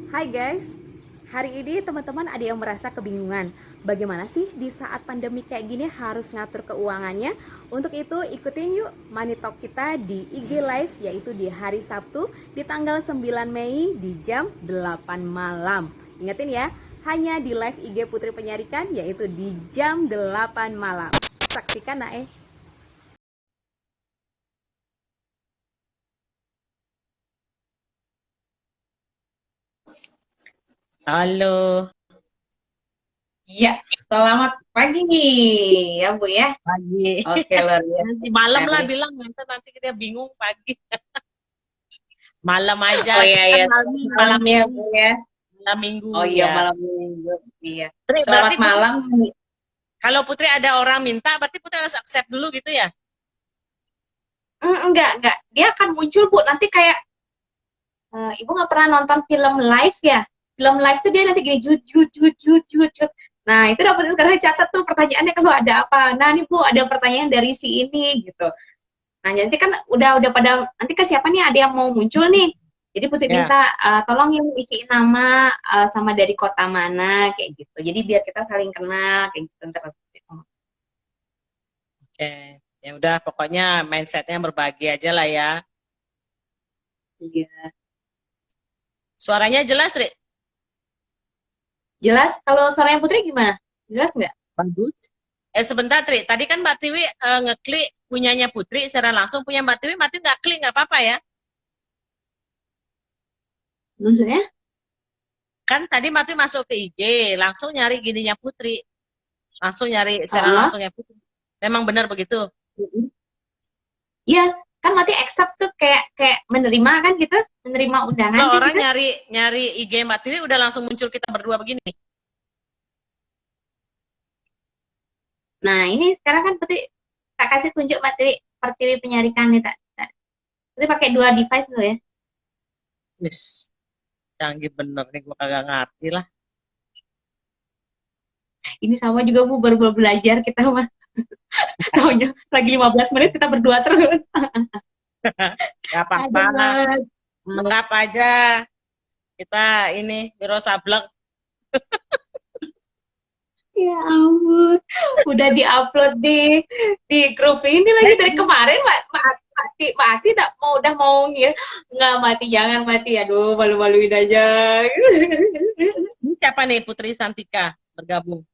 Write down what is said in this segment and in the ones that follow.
Hai guys, hari ini teman-teman ada yang merasa kebingungan. Bagaimana sih di saat pandemi kayak gini harus ngatur keuangannya? Untuk itu ikutin yuk Money Talk kita di IG Live, yaitu di hari Sabtu di tanggal 9 Mei di jam 8 malam. Ingetin ya, hanya di live IG Putri Penyarikan, yaitu di jam 8 malam. Saksikan Nae. Halo, Iya, selamat pagi nih, ya Bu ya. pagi. Oke, luar Nanti biasa malam lah sekali. bilang, nanti kita bingung pagi. Malam aja, Oh iya kita ya, kan selamat malam malam ya minggu, Bu ya. malam minggu Oh iya, ya. malam minggu. Iya. Putri, Selamat berarti Putri, malam. kalau Putri ada orang minta, berarti Putri harus accept dulu gitu ya? Enggak. Dia akan muncul Bu. Nanti kayak Ibu nggak pernah nonton film live ya? Film live tuh dia nanti gini jut jut jut jut jut jut. Nah, itu dapat sekarang catat tuh pertanyaannya kalau ada apa. Nah, nih Bu, ada pertanyaan dari si ini gitu. Nah, nanti kan udah pada nanti ke siapa nih ada yang mau muncul nih. Jadi Putri Ya, minta tolong yang isiin nama sama dari kota mana kayak gitu. Jadi biar kita saling kenal kayak gitu ntar. oke. Ya udah, pokoknya mindsetnya berbagi aja lah ya. Iya. Suaranya jelas, Tri? Jelas kalau suaranya Putri gimana? Jelas nggak? Bagus. Sebentar, Tri. Tadi kan Mbak Tiwi ngeklik punyanya Putri secara langsung, punya Mbak Tiwi nggak klik, nggak apa-apa ya? Maksudnya? Kan tadi Mbak Tiwi masuk ke IG, langsung nyari gininya Putri. Langsung nyari secara Heeh. langsungnya Putri. Memang benar begitu? Iya, kan mati accept tuh kayak kayak menerima kan gitu, menerima undangan Kalau kan orang gitu. nyari nyari IG Mbak Tiwi udah langsung muncul kita berdua begini. Nah, ini sekarang kan Putri tak kasih tunjuk materi Pertiwi penyarikan nih tak. Putri pakai dua device dulu ya. Wis, canggih bener nih, gua kagak ngerti lah. Ini sama juga Bu baru belajar kita mah. Taunya lagi 15 menit kita berdua terus. Gak Aduh, apa-apa, Mas. anggap aja kita ini Wiro Sableng. Ya ampun. Udah diupload di grup ini lagi dari kemarin mati tak mau udah mau ngir nggak mati jangan mati aduh malu-maluin aja. Ini siapa nih Putri Santika bergabung?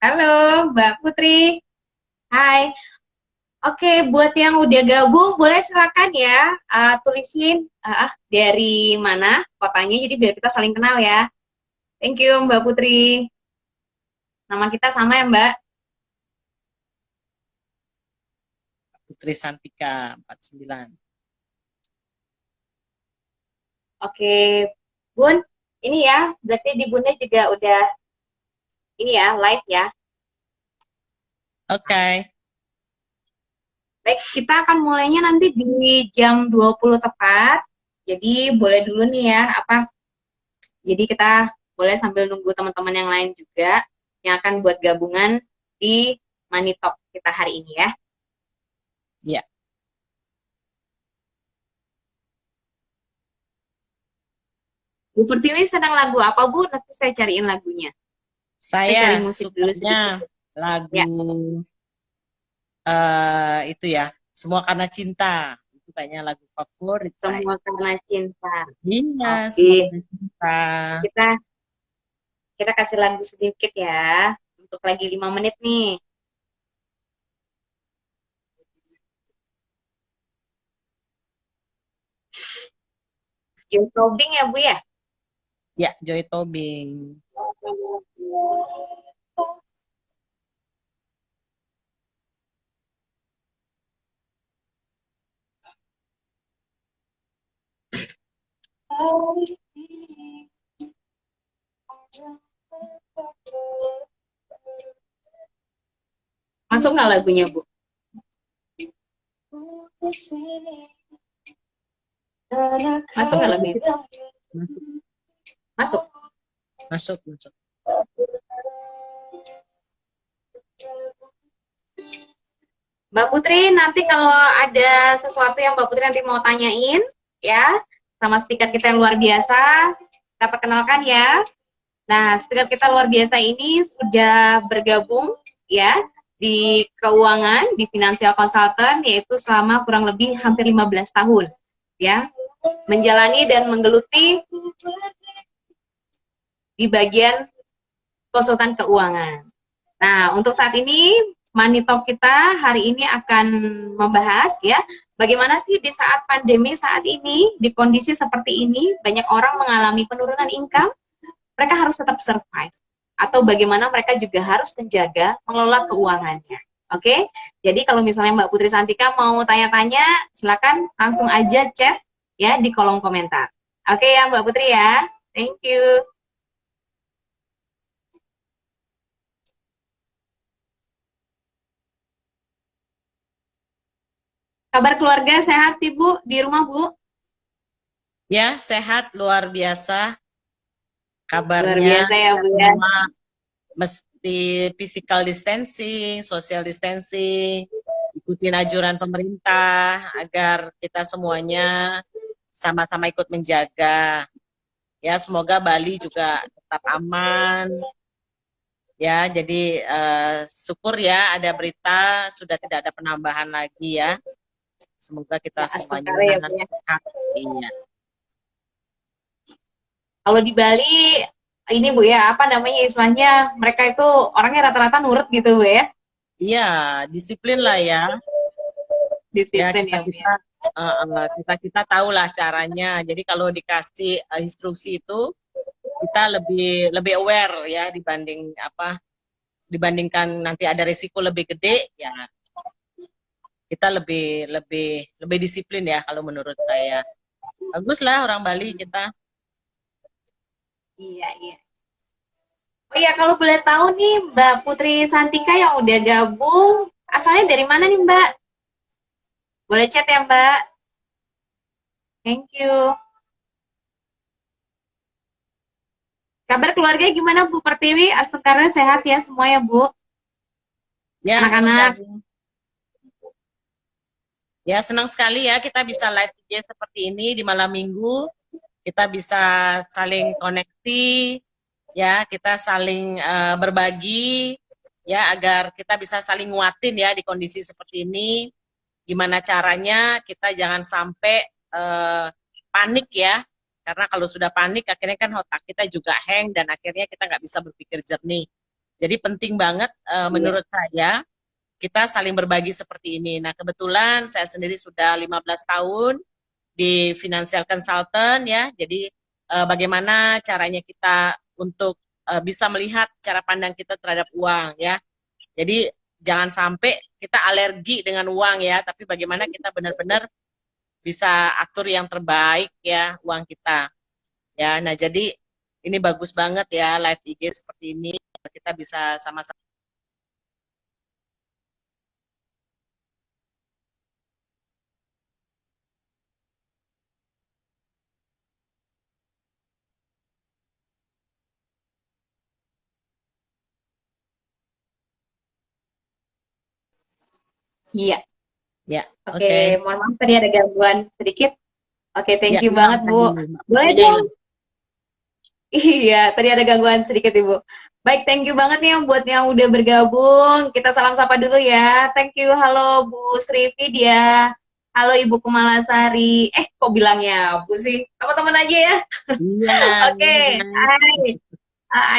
Halo Mbak Putri. Hai. Oke, buat yang udah gabung boleh silakan ya tulisin dari mana kotanya jadi biar kita saling kenal ya. Thank you Mbak Putri. Nama kita sama ya Mbak. Putri Santika 49. Oke, Bun. Ini ya, berarti di Bunda juga udah ini ya, live ya. Oke. Baik, kita akan mulainya nanti di jam 20 tepat. Jadi boleh dulu nih ya, jadi kita boleh sambil nunggu teman-teman yang lain juga yang akan buat gabungan di Money Talk kita hari ini ya. Ya, Bu Pertiwi sedang lagu apa Bu? Nanti saya cariin lagunya. Saya saya cari musik dulu sukanya sedikit. lagu Ya, itu ya, Semua Karena Cinta. Itu kayaknya lagu favorit saya. semua karena cinta. Iya, Semua Oke, Karena Cinta. kita kita kasih lagu sedikit ya. Untuk lagi 5 menit nih. Joe Tobing ya Bu ya? Ya, Joy Tobing. Masuk nggak lagunya Bu? Masuk nggak lagunya? Masuk. Masuk, masuk. Mbak Putri, nanti kalau ada sesuatu yang Mbak Putri nanti mau tanyain, ya, sama speaker kita yang luar biasa. Kita perkenalkan ya. Nah, speaker kita luar biasa ini sudah bergabung ya di keuangan, di financial consultant, yaitu selama kurang lebih hampir 15 tahun ya, menjalani dan menggeluti di bagian konsultan keuangan. Nah, untuk saat ini Money Talk kita hari ini akan membahas ya, bagaimana sih di saat pandemi saat ini, di kondisi seperti ini, banyak orang mengalami penurunan income, mereka harus tetap survive. Atau bagaimana mereka juga harus menjaga, mengelola keuangannya. Oke? Jadi kalau misalnya Mbak Putri Santika mau tanya-tanya, silakan langsung aja chat ya di kolom komentar. Oke ya Mbak Putri ya. Thank you. Kabar keluarga sehat Ibu di rumah Bu? Ya, sehat luar biasa Luar kabarnya. biasa ya Bu ya. Semua mesti physical distancing, social distancing, ikutin anjuran pemerintah agar kita semuanya sama-sama ikut menjaga. Ya, semoga Bali juga tetap aman. Ya, jadi syukur ya ada berita sudah tidak ada penambahan lagi ya. Semoga kita Ya, semuanya aspek ya Bu ya. sehat. Iya. Kalau di Bali ini Bu ya, apa namanya istilahnya, mereka itu orangnya rata-rata nurut gitu Bu ya. Iya, disiplin lah ya. Ya Disiplin kita ya Bu ya. kita kita tahulah caranya. Jadi kalau dikasih instruksi itu kita lebih lebih aware ya dibandingkan nanti ada risiko lebih gede ya kita lebih lebih lebih disiplin ya kalau menurut saya. Bagus lah orang Bali kita. Iya, iya. Oh iya, kalau boleh tahu nih Mbak Putri Santika yang udah gabung, asalnya dari mana nih Mbak? Boleh chat ya Mbak. Thank you. Kabar keluarga gimana Bu Pertiwi? Astukara sehat ya semua ya Bu? Ya, Anak-anak. senang sekali ya kita bisa live IG seperti ini di malam minggu. Kita bisa saling koneksi, ya kita saling berbagi, ya agar kita bisa saling nguatin ya di kondisi seperti ini. Gimana caranya kita jangan sampai panik ya, karena kalau sudah panik akhirnya kan otak kita juga hang dan akhirnya kita nggak bisa berpikir jernih. Jadi penting banget menurut saya kita saling berbagi seperti ini. Nah kebetulan saya sendiri sudah 15 tahun di financial consultant ya. Jadi bagaimana caranya kita untuk bisa melihat cara pandang kita terhadap uang ya. Jadi jangan sampai kita alergi dengan uang ya, tapi bagaimana kita benar-benar bisa atur yang terbaik ya uang kita. Ya, nah jadi ini bagus banget ya live IG seperti ini. Kita bisa sama-sama. Iya. Ya, Oke, oke. mohon maaf tadi ada gangguan sedikit. Oke, thank Ya, you banget Bu. Boleh dong. Iya, tadi ada gangguan sedikit Ibu. Baik, thank you banget nih yang buat yang udah bergabung. Kita salam sapa dulu ya. Thank you. Halo Bu Sri Vidya. Halo Ibu Kumalasari. Kok bilangnya Bu sih? Teman-teman aja ya. Iya. Oke, hai.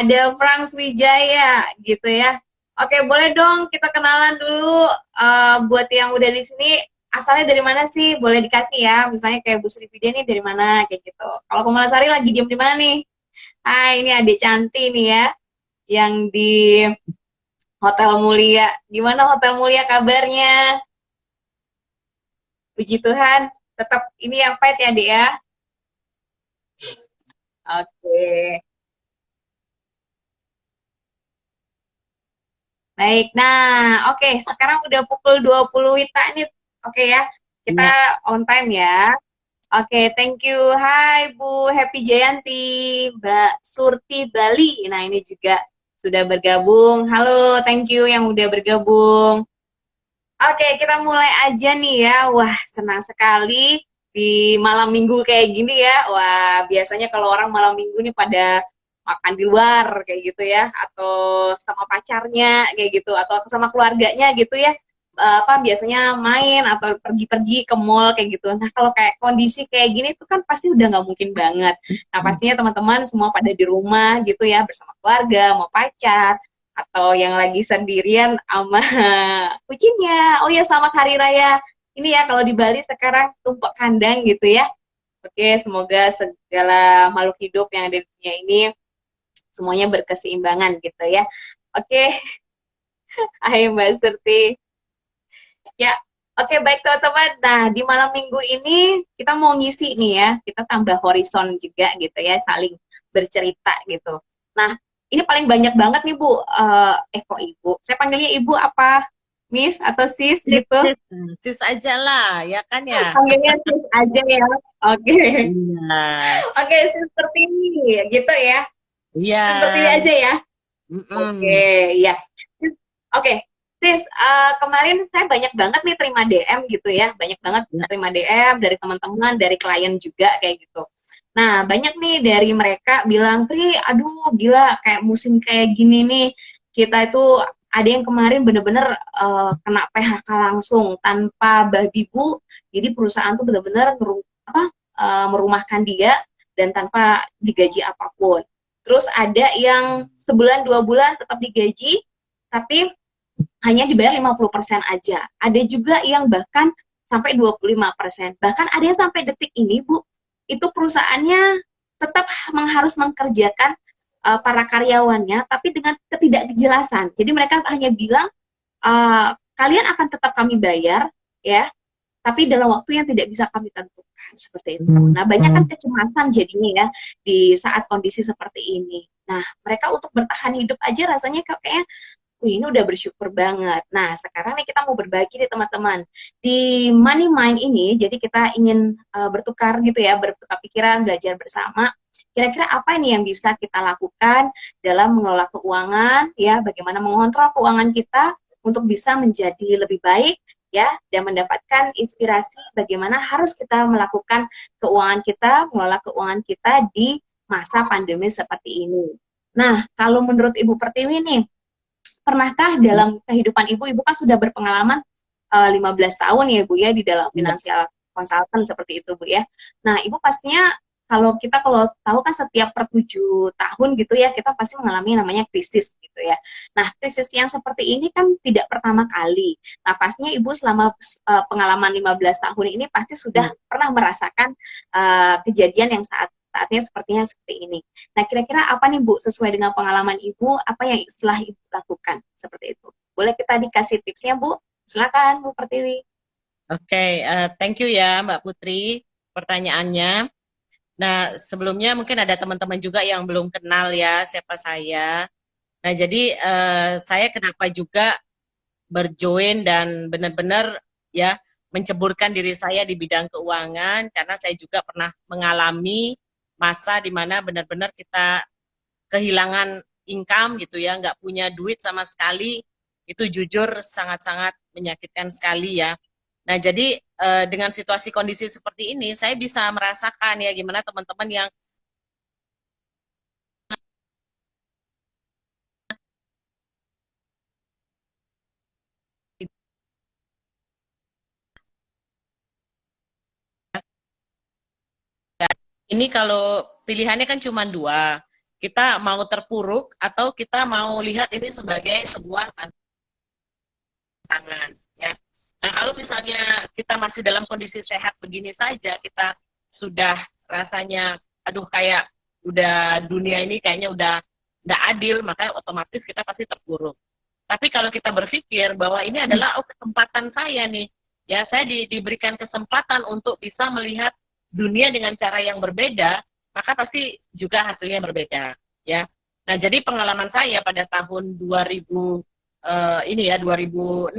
Ada Frank Wijaya gitu ya. Oke, boleh dong kita kenalan dulu buat yang udah di sini asalnya dari mana sih? Boleh dikasih ya. Misalnya kayak Bu Sri Vidya nih dari mana kayak gitu. Kalau Kumalasari lagi diem di mana nih? Hai, ini adik cantik nih ya yang di Hotel Mulia. Gimana Hotel Mulia kabarnya? Puji Tuhan, tetap ini yang fight ya, Dek ya. Oke. Baik, nah oke, sekarang udah pukul 20 Wita nih. Oke ya, kita Ya. on time ya. Oke, thank you. Hai Bu Happy Jayanti, Mbak Surti Bali. Nah ini juga sudah bergabung. Halo, thank you yang udah bergabung. Oke, kita mulai aja nih ya. Wah, senang sekali di malam minggu kayak gini ya. Wah, biasanya kalau orang malam minggu nih pada makan di luar kayak gitu ya, atau sama pacarnya kayak gitu, atau sama keluarganya gitu ya. Apa biasanya main atau pergi-pergi ke mall kayak gitu. Nah, kalau kayak kondisi kayak gini tuh kan pasti udah nggak mungkin banget. Nah, pastinya teman-teman semua pada di rumah gitu ya, bersama keluarga, mau pacar, atau yang lagi sendirian sama kucingnya. Oh ya, sama hari raya ini ya, kalau di Bali sekarang tumpuk kandang gitu ya. Oke, semoga segala makhluk hidup yang ada di dunia ini semuanya berkeseimbangan gitu ya. Oke, hai Mbak Surti. Ya, oke baik teman-teman. Nah, di malam minggu ini kita mau ngisi nih ya, kita tambah horizon juga gitu ya, saling bercerita gitu. Nah, ini paling banyak banget nih Bu. Kok Ibu? Saya panggilnya Ibu apa? Miss atau Sis gitu? Sis aja lah, ya kan ya? Panggilnya Sis aja ya. Oke. Iya. Oke, Sis seperti ini gitu ya. Iya. Seperti ini aja ya. Oke, Mm-mm. ya. Oke, Sis, kemarin saya banyak banget nih terima DM gitu ya, banyak banget Ya. terima DM dari teman-teman, dari klien juga kayak gitu. Nah, banyak nih dari mereka bilang, Tri, aduh gila, kayak musim kayak gini nih, kita itu ada yang kemarin bener-bener kena PHK langsung tanpa babi bu, jadi perusahaan tuh bener-bener merumahkan dia dan tanpa digaji apapun. Terus ada yang sebulan 2 bulan tetap digaji, tapi hanya dibayar 50% aja. Ada juga yang bahkan sampai 25%. Bahkan ada yang sampai detik ini, Bu, itu perusahaannya tetap harus mengerjakan para karyawannya, tapi dengan ketidakjelasan. Jadi mereka hanya bilang, kalian akan tetap kami bayar, ya, tapi dalam waktu yang tidak bisa kami tentukan, seperti itu. Nah, banyak kan kecemasan jadinya ya di saat kondisi seperti ini. Nah, mereka untuk bertahan hidup aja rasanya kayaknya, wih, ini udah bersyukur banget. Nah, sekarang nih kita mau berbagi nih teman-teman. Di Money Mind ini, jadi kita ingin bertukar gitu ya, bertukar pikiran, belajar bersama. Kira-kira apa ini yang bisa kita lakukan dalam mengelola keuangan, ya, bagaimana mengontrol keuangan kita untuk bisa menjadi lebih baik, ya, dan mendapatkan inspirasi bagaimana harus kita melakukan keuangan kita, mengelola keuangan kita di masa pandemi seperti ini. Nah, kalau menurut Ibu Pertiwi nih, pernahkah dalam kehidupan Ibu kan sudah berpengalaman 15 tahun ya Bu ya di dalam financial consultant seperti itu Bu ya. Nah, Ibu pastinya kalau tahu kan setiap per 7 tahun gitu ya, kita pasti mengalami namanya krisis gitu ya. Nah, krisis yang seperti ini kan tidak pertama kali. Nah, pastinya Ibu selama pengalaman 15 tahun ini pasti sudah pernah merasakan kejadian yang saatnya sepertinya seperti ini. Nah, kira-kira apa nih Bu, sesuai dengan pengalaman Ibu, apa yang setelah Ibu lakukan seperti itu? Boleh kita dikasih tipsnya Bu? Silakan Bu Pertiwi. Oke, thank you ya Mbak Putri pertanyaannya. Nah, sebelumnya mungkin ada teman-teman juga yang belum kenal ya siapa saya. Nah, jadi saya kenapa juga berjoin dan benar-benar ya menceburkan diri saya di bidang keuangan karena saya juga pernah mengalami masa di mana benar-benar kita kehilangan income gitu ya, nggak punya duit sama sekali, itu jujur sangat-sangat menyakitkan sekali ya. Nah, jadi dengan situasi kondisi seperti ini, saya bisa merasakan ya gimana teman-teman yang ini kalau pilihannya kan cuma dua, kita mau terpuruk atau kita mau lihat ini sebagai sebuah tantangan. Ya. Nah, kalau misalnya kita masih dalam kondisi sehat begini saja, kita sudah rasanya, aduh kayak udah dunia ini kayaknya udah nggak adil, maka otomatis kita pasti terpuruk. Tapi kalau kita berpikir bahwa ini adalah kesempatan saya nih, ya saya diberikan kesempatan untuk bisa melihat dunia dengan cara yang berbeda, maka pasti juga hasilnya berbeda, ya. Nah, jadi pengalaman saya pada tahun 2000 ini ya 2006,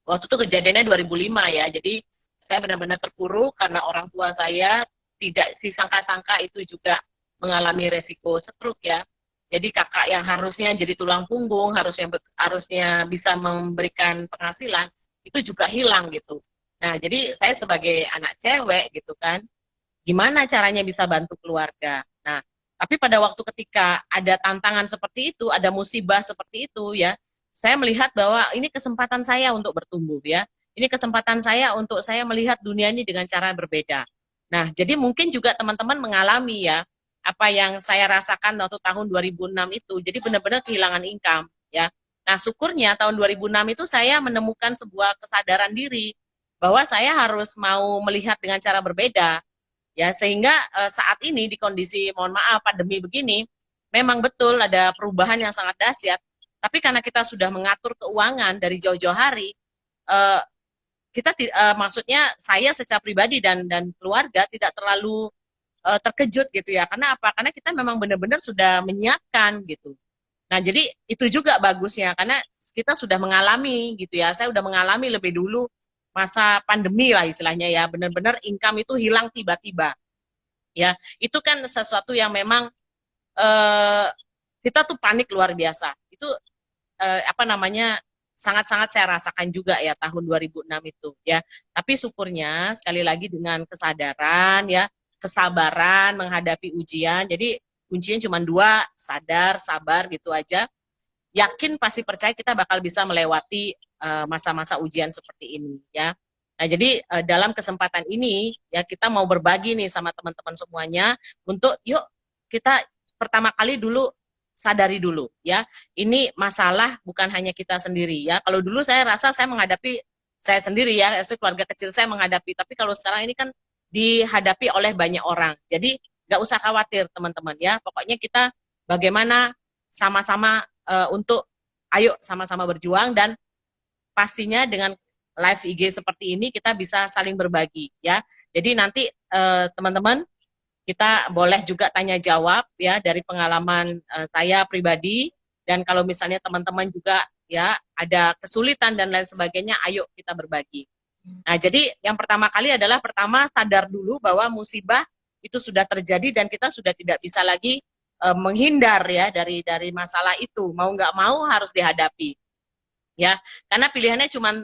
waktu itu kejadiannya 2005 ya. Jadi saya benar-benar terpuruk karena orang tua saya tidak disangka-sangka itu juga mengalami resiko stroke ya. Jadi kakak yang harusnya jadi tulang punggung, harusnya bisa memberikan penghasilan, itu juga hilang gitu. Nah, jadi saya sebagai anak cewek gitu kan, gimana caranya bisa bantu keluarga. Nah, tapi pada waktu ketika ada tantangan seperti itu, ada musibah seperti itu ya, saya melihat bahwa ini kesempatan saya untuk bertumbuh ya. Ini kesempatan saya untuk saya melihat dunia ini dengan cara berbeda. Nah, jadi mungkin juga teman-teman mengalami ya apa yang saya rasakan waktu tahun 2006 itu. Jadi benar-benar kehilangan income ya. Nah, syukurnya tahun 2006 itu saya menemukan sebuah kesadaran diri bahwa saya harus mau melihat dengan cara berbeda ya, sehingga saat ini di kondisi mohon maaf pandemi begini memang betul ada perubahan yang sangat dahsyat, tapi karena kita sudah mengatur keuangan dari jauh-jauh hari, eh, kita maksudnya saya secara pribadi dan keluarga tidak terlalu terkejut gitu ya, karena apa, karena kita memang benar-benar sudah menyiapkan gitu. Nah, jadi itu juga bagusnya karena kita sudah mengalami gitu ya. Saya sudah mengalami lebih dulu masa pandemi lah istilahnya ya. Benar-benar income itu hilang tiba-tiba. Ya, itu kan sesuatu yang memang eh, kita tuh panik luar biasa. Itu apa namanya? Sangat-sangat saya rasakan juga ya tahun 2006 itu ya. Tapi syukurnya sekali lagi dengan kesadaran ya, kesabaran menghadapi ujian. Jadi kuncinya cuma dua, sadar, sabar gitu aja, yakin pasti percaya kita bakal bisa melewati masa-masa ujian seperti ini ya. Nah, jadi dalam kesempatan ini ya kita mau berbagi nih sama teman-teman semuanya untuk yuk kita pertama kali dulu sadari dulu ya. Ini masalah bukan hanya kita sendiri ya. Kalau dulu saya rasa saya menghadapi saya sendiri ya, keluarga kecil saya menghadapi, tapi kalau sekarang ini kan dihadapi oleh banyak orang. Jadi nggak usah khawatir teman-teman ya. Pokoknya kita bagaimana sama-sama untuk ayo sama-sama berjuang dan pastinya dengan live IG seperti ini kita bisa saling berbagi ya. Jadi nanti teman-teman kita boleh juga tanya jawab ya dari pengalaman saya pribadi, dan kalau misalnya teman-teman juga ya ada kesulitan dan lain sebagainya, ayo kita berbagi. Nah, jadi yang pertama kali adalah pertama sadar dulu bahwa musibah itu sudah terjadi dan kita sudah tidak bisa lagi menghindar ya dari masalah itu. Mau nggak mau harus dihadapi ya. Karena pilihannya cuma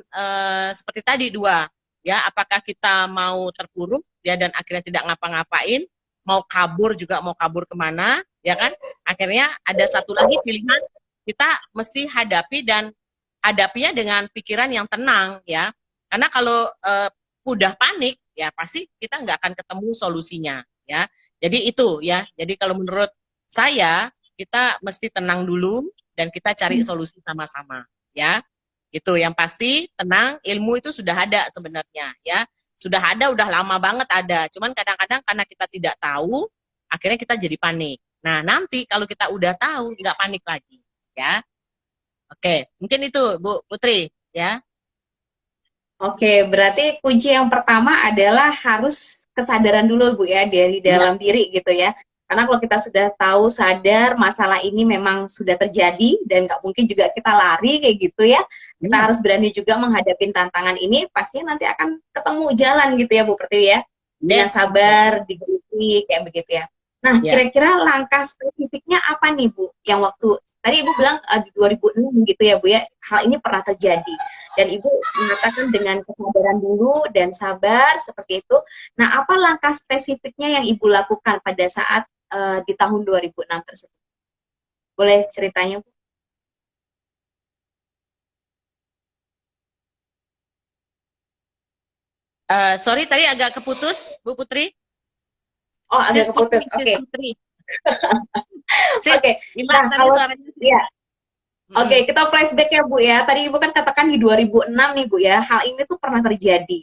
seperti tadi dua ya, apakah kita mau terpuruk ya dan akhirnya tidak ngapa-ngapain, mau kabur juga mau kabur kemana ya kan. Akhirnya ada satu lagi pilihan, kita mesti hadapi dan hadapinya dengan pikiran yang tenang ya. Karena kalau udah panik ya pasti kita nggak akan ketemu solusinya ya. Jadi itu ya. Jadi kalau menurut saya kita mesti tenang dulu dan kita cari solusi sama-sama ya. Itu yang pasti tenang, ilmu itu sudah ada sebenarnya ya. Sudah ada, udah lama banget ada. Cuman kadang-kadang karena kita tidak tahu, akhirnya kita jadi panik. Nah, nanti kalau kita udah tahu, nggak panik lagi ya. Oke, mungkin itu Bu Putri ya. Oke, berarti kunci yang pertama adalah harus kesadaran dulu Bu ya dari Iya, dalam diri gitu ya. Karena kalau kita sudah tahu sadar masalah ini memang sudah terjadi dan nggak mungkin juga kita lari kayak gitu ya. Kita iya, harus berani juga menghadapi tantangan ini, pastinya nanti akan ketemu jalan gitu ya Bu Pertiwi ya. Dengan yes, sabar, digeluti kayak begitu ya. Nah, ya. kira-kira langkah spesifiknya apa nih Bu? Yang waktu tadi Ibu bilang di 2006 gitu ya Bu ya, hal ini pernah terjadi. Dan Ibu mengatakan dengan kesadaran dulu dan sabar seperti itu. Nah, apa langkah spesifiknya yang Ibu lakukan pada saat di tahun 2006 tersebut? Boleh ceritanya Bu? Sorry tadi agak keputus Bu Putri. Oh, agak Sis Putri, keputus. Sis Oke. Putri. Sis, Oke. gimana Nah, tadi kalau suaranya? ya, Mm-mm. oke, kita flashback ya Bu ya. Tadi Ibu kan katakan di 2006 nih Bu ya, hal ini tuh pernah terjadi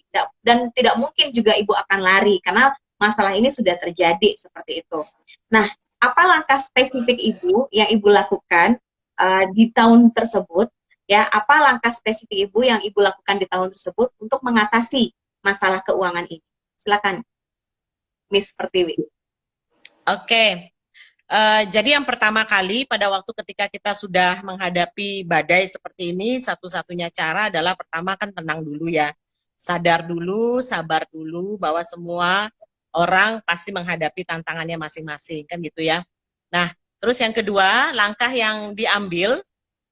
dan tidak mungkin juga Ibu akan lari karena masalah ini sudah terjadi seperti itu. Nah, apa langkah spesifik Ibu yang Ibu lakukan di tahun tersebut? Ya, apa langkah spesifik Ibu yang Ibu lakukan di tahun tersebut untuk mengatasi masalah keuangan ini? Silakan, Miss Pertiwi. Oke. Jadi yang pertama kali pada waktu ketika kita sudah menghadapi badai seperti ini, satu-satunya cara adalah pertama kan tenang dulu ya. Sadar dulu, sabar dulu bahwa semua orang pasti menghadapi tantangannya masing-masing, kan gitu ya. Nah, terus yang kedua, langkah yang diambil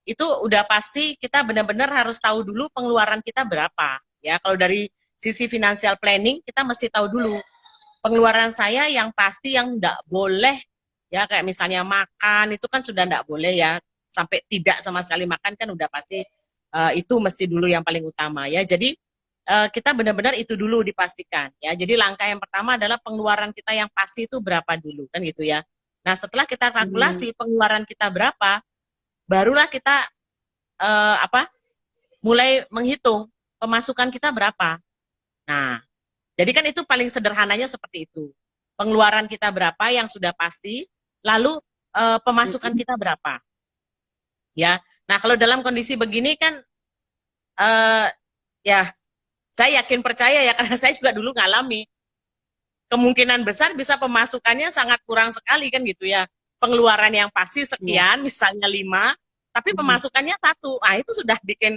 itu udah pasti kita benar-benar harus tahu dulu pengeluaran kita berapa. Ya, kalau dari sisi financial planning, kita mesti tahu dulu pengeluaran saya yang pasti yang enggak boleh, ya kayak misalnya makan itu kan sudah enggak boleh ya, sampai tidak sama sekali makan kan udah pasti itu mesti dulu yang paling utama ya. Jadi kita benar-benar itu dulu dipastikan ya. Jadi langkah yang pertama adalah pengeluaran kita yang pasti itu berapa dulu kan gitu ya. Nah setelah kita kalkulasi pengeluaran kita berapa, barulah kita mulai menghitung pemasukan kita berapa. Nah jadi kan itu paling sederhananya seperti itu. Pengeluaran kita berapa yang sudah pasti, lalu pemasukan kita berapa ya. Nah kalau dalam kondisi begini kan ya saya yakin percaya ya, karena saya juga dulu ngalami. Kemungkinan besar bisa pemasukannya sangat kurang sekali kan gitu ya. Pengeluaran yang pasti sekian, misalnya 5, tapi pemasukannya 1. Ah itu sudah bikin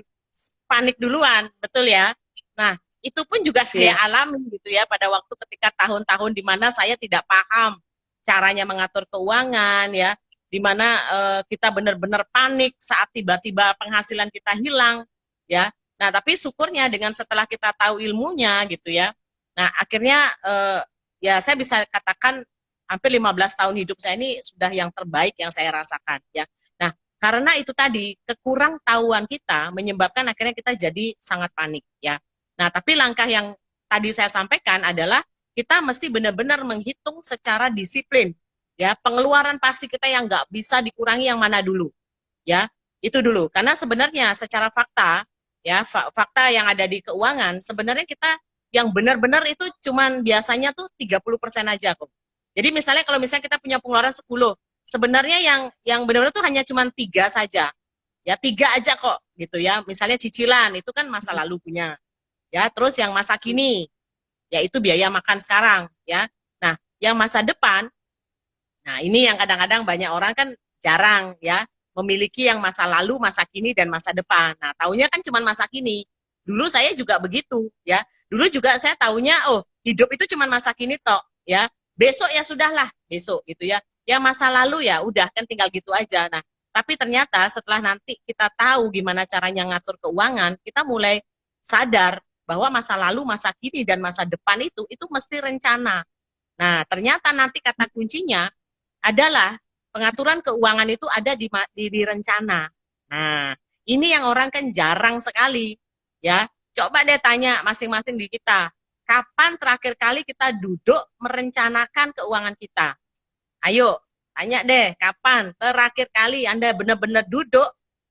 panik duluan, betul ya. Nah, itu pun juga saya alami gitu ya pada waktu ketika tahun-tahun di mana saya tidak paham caranya mengatur keuangan ya, di mana kita benar-benar panik saat tiba-tiba penghasilan kita hilang ya. Nah, tapi syukurnya dengan setelah kita tahu ilmunya gitu ya. Nah, akhirnya ya saya bisa katakan hampir 15 tahun hidup saya ini sudah yang terbaik yang saya rasakan ya. Nah, karena itu tadi kekurang tahuan kita menyebabkan akhirnya kita jadi sangat panik ya. Nah, tapi langkah yang tadi saya sampaikan adalah kita mesti benar-benar menghitung secara disiplin ya, pengeluaran pasti kita yang nggak bisa dikurangi yang mana dulu ya. Itu dulu, karena sebenarnya secara fakta ya, fakta yang ada di keuangan sebenarnya kita yang benar-benar itu cuman biasanya tuh 30% aja kok. Jadi misalnya kalau misalnya kita punya pengeluaran 10, sebenarnya yang benar-benar tuh hanya cuman 3 saja. Ya 3 aja kok gitu ya. Misalnya cicilan itu kan masa lalu punya. Ya, terus yang masa kini yaitu biaya makan sekarang ya. Nah, yang masa depan, nah ini yang kadang-kadang banyak orang kan jarang ya memiliki yang masa lalu, masa kini, dan masa depan. Nah, taunya kan cuma masa kini. Dulu saya juga begitu, ya. Dulu juga saya taunya, oh, hidup itu cuma masa kini tok, ya. Besok ya sudahlah, besok gitu ya. Ya masa lalu ya udah kan tinggal gitu aja. Nah, tapi ternyata setelah nanti kita tahu gimana caranya ngatur keuangan, kita mulai sadar bahwa masa lalu, masa kini, dan masa depan itu mesti rencana. Nah, ternyata nanti kata kuncinya adalah pengaturan keuangan itu ada di rencana. Nah, ini yang orang kan jarang sekali, ya. Coba deh tanya masing-masing di kita, kapan terakhir kali kita duduk merencanakan keuangan kita? Ayo, tanya deh, kapan terakhir kali Anda benar-benar duduk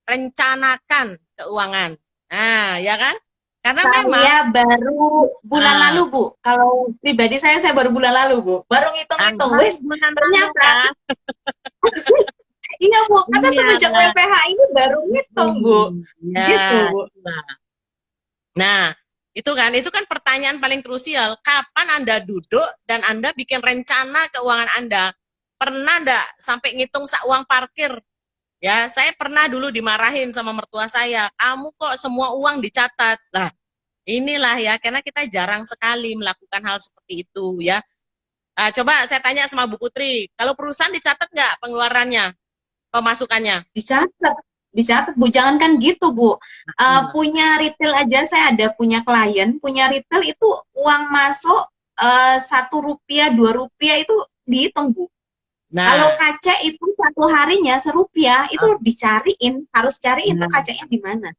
rencanakan keuangan? Nah, ya kan? Karena memang Saya baru bulan lalu, Bu. Kalau pribadi saya baru bulan lalu, Bu. Baru ngitung-ngitung, wes. Ternyata, iya, Bu. Karena semenjak WPH ini baru ngitung, Bu. Ya, gitu, Bu. Nah, itu kan pertanyaan paling krusial. Kapan Anda duduk dan Anda bikin rencana keuangan Anda? Pernah enggak sampai ngitung uang parkir? Ya, saya pernah dulu dimarahin sama mertua saya. Kamu kok semua uang dicatat? Lah, inilah ya, karena kita jarang sekali melakukan hal seperti itu ya. Nah, coba saya tanya sama Bu Putri, kalau perusahaan dicatat nggak pengeluarannya, pemasukannya? Dicatat, Bu. Jangankan gitu, Bu. Punya retail aja, saya ada punya klien, punya retail itu uang masuk Rp1, Rp2 itu dihitung, Bu. Nah, kalau kaca itu satu harinya Rp1 itu dicariin, harus cariin tuh kacanya di mana.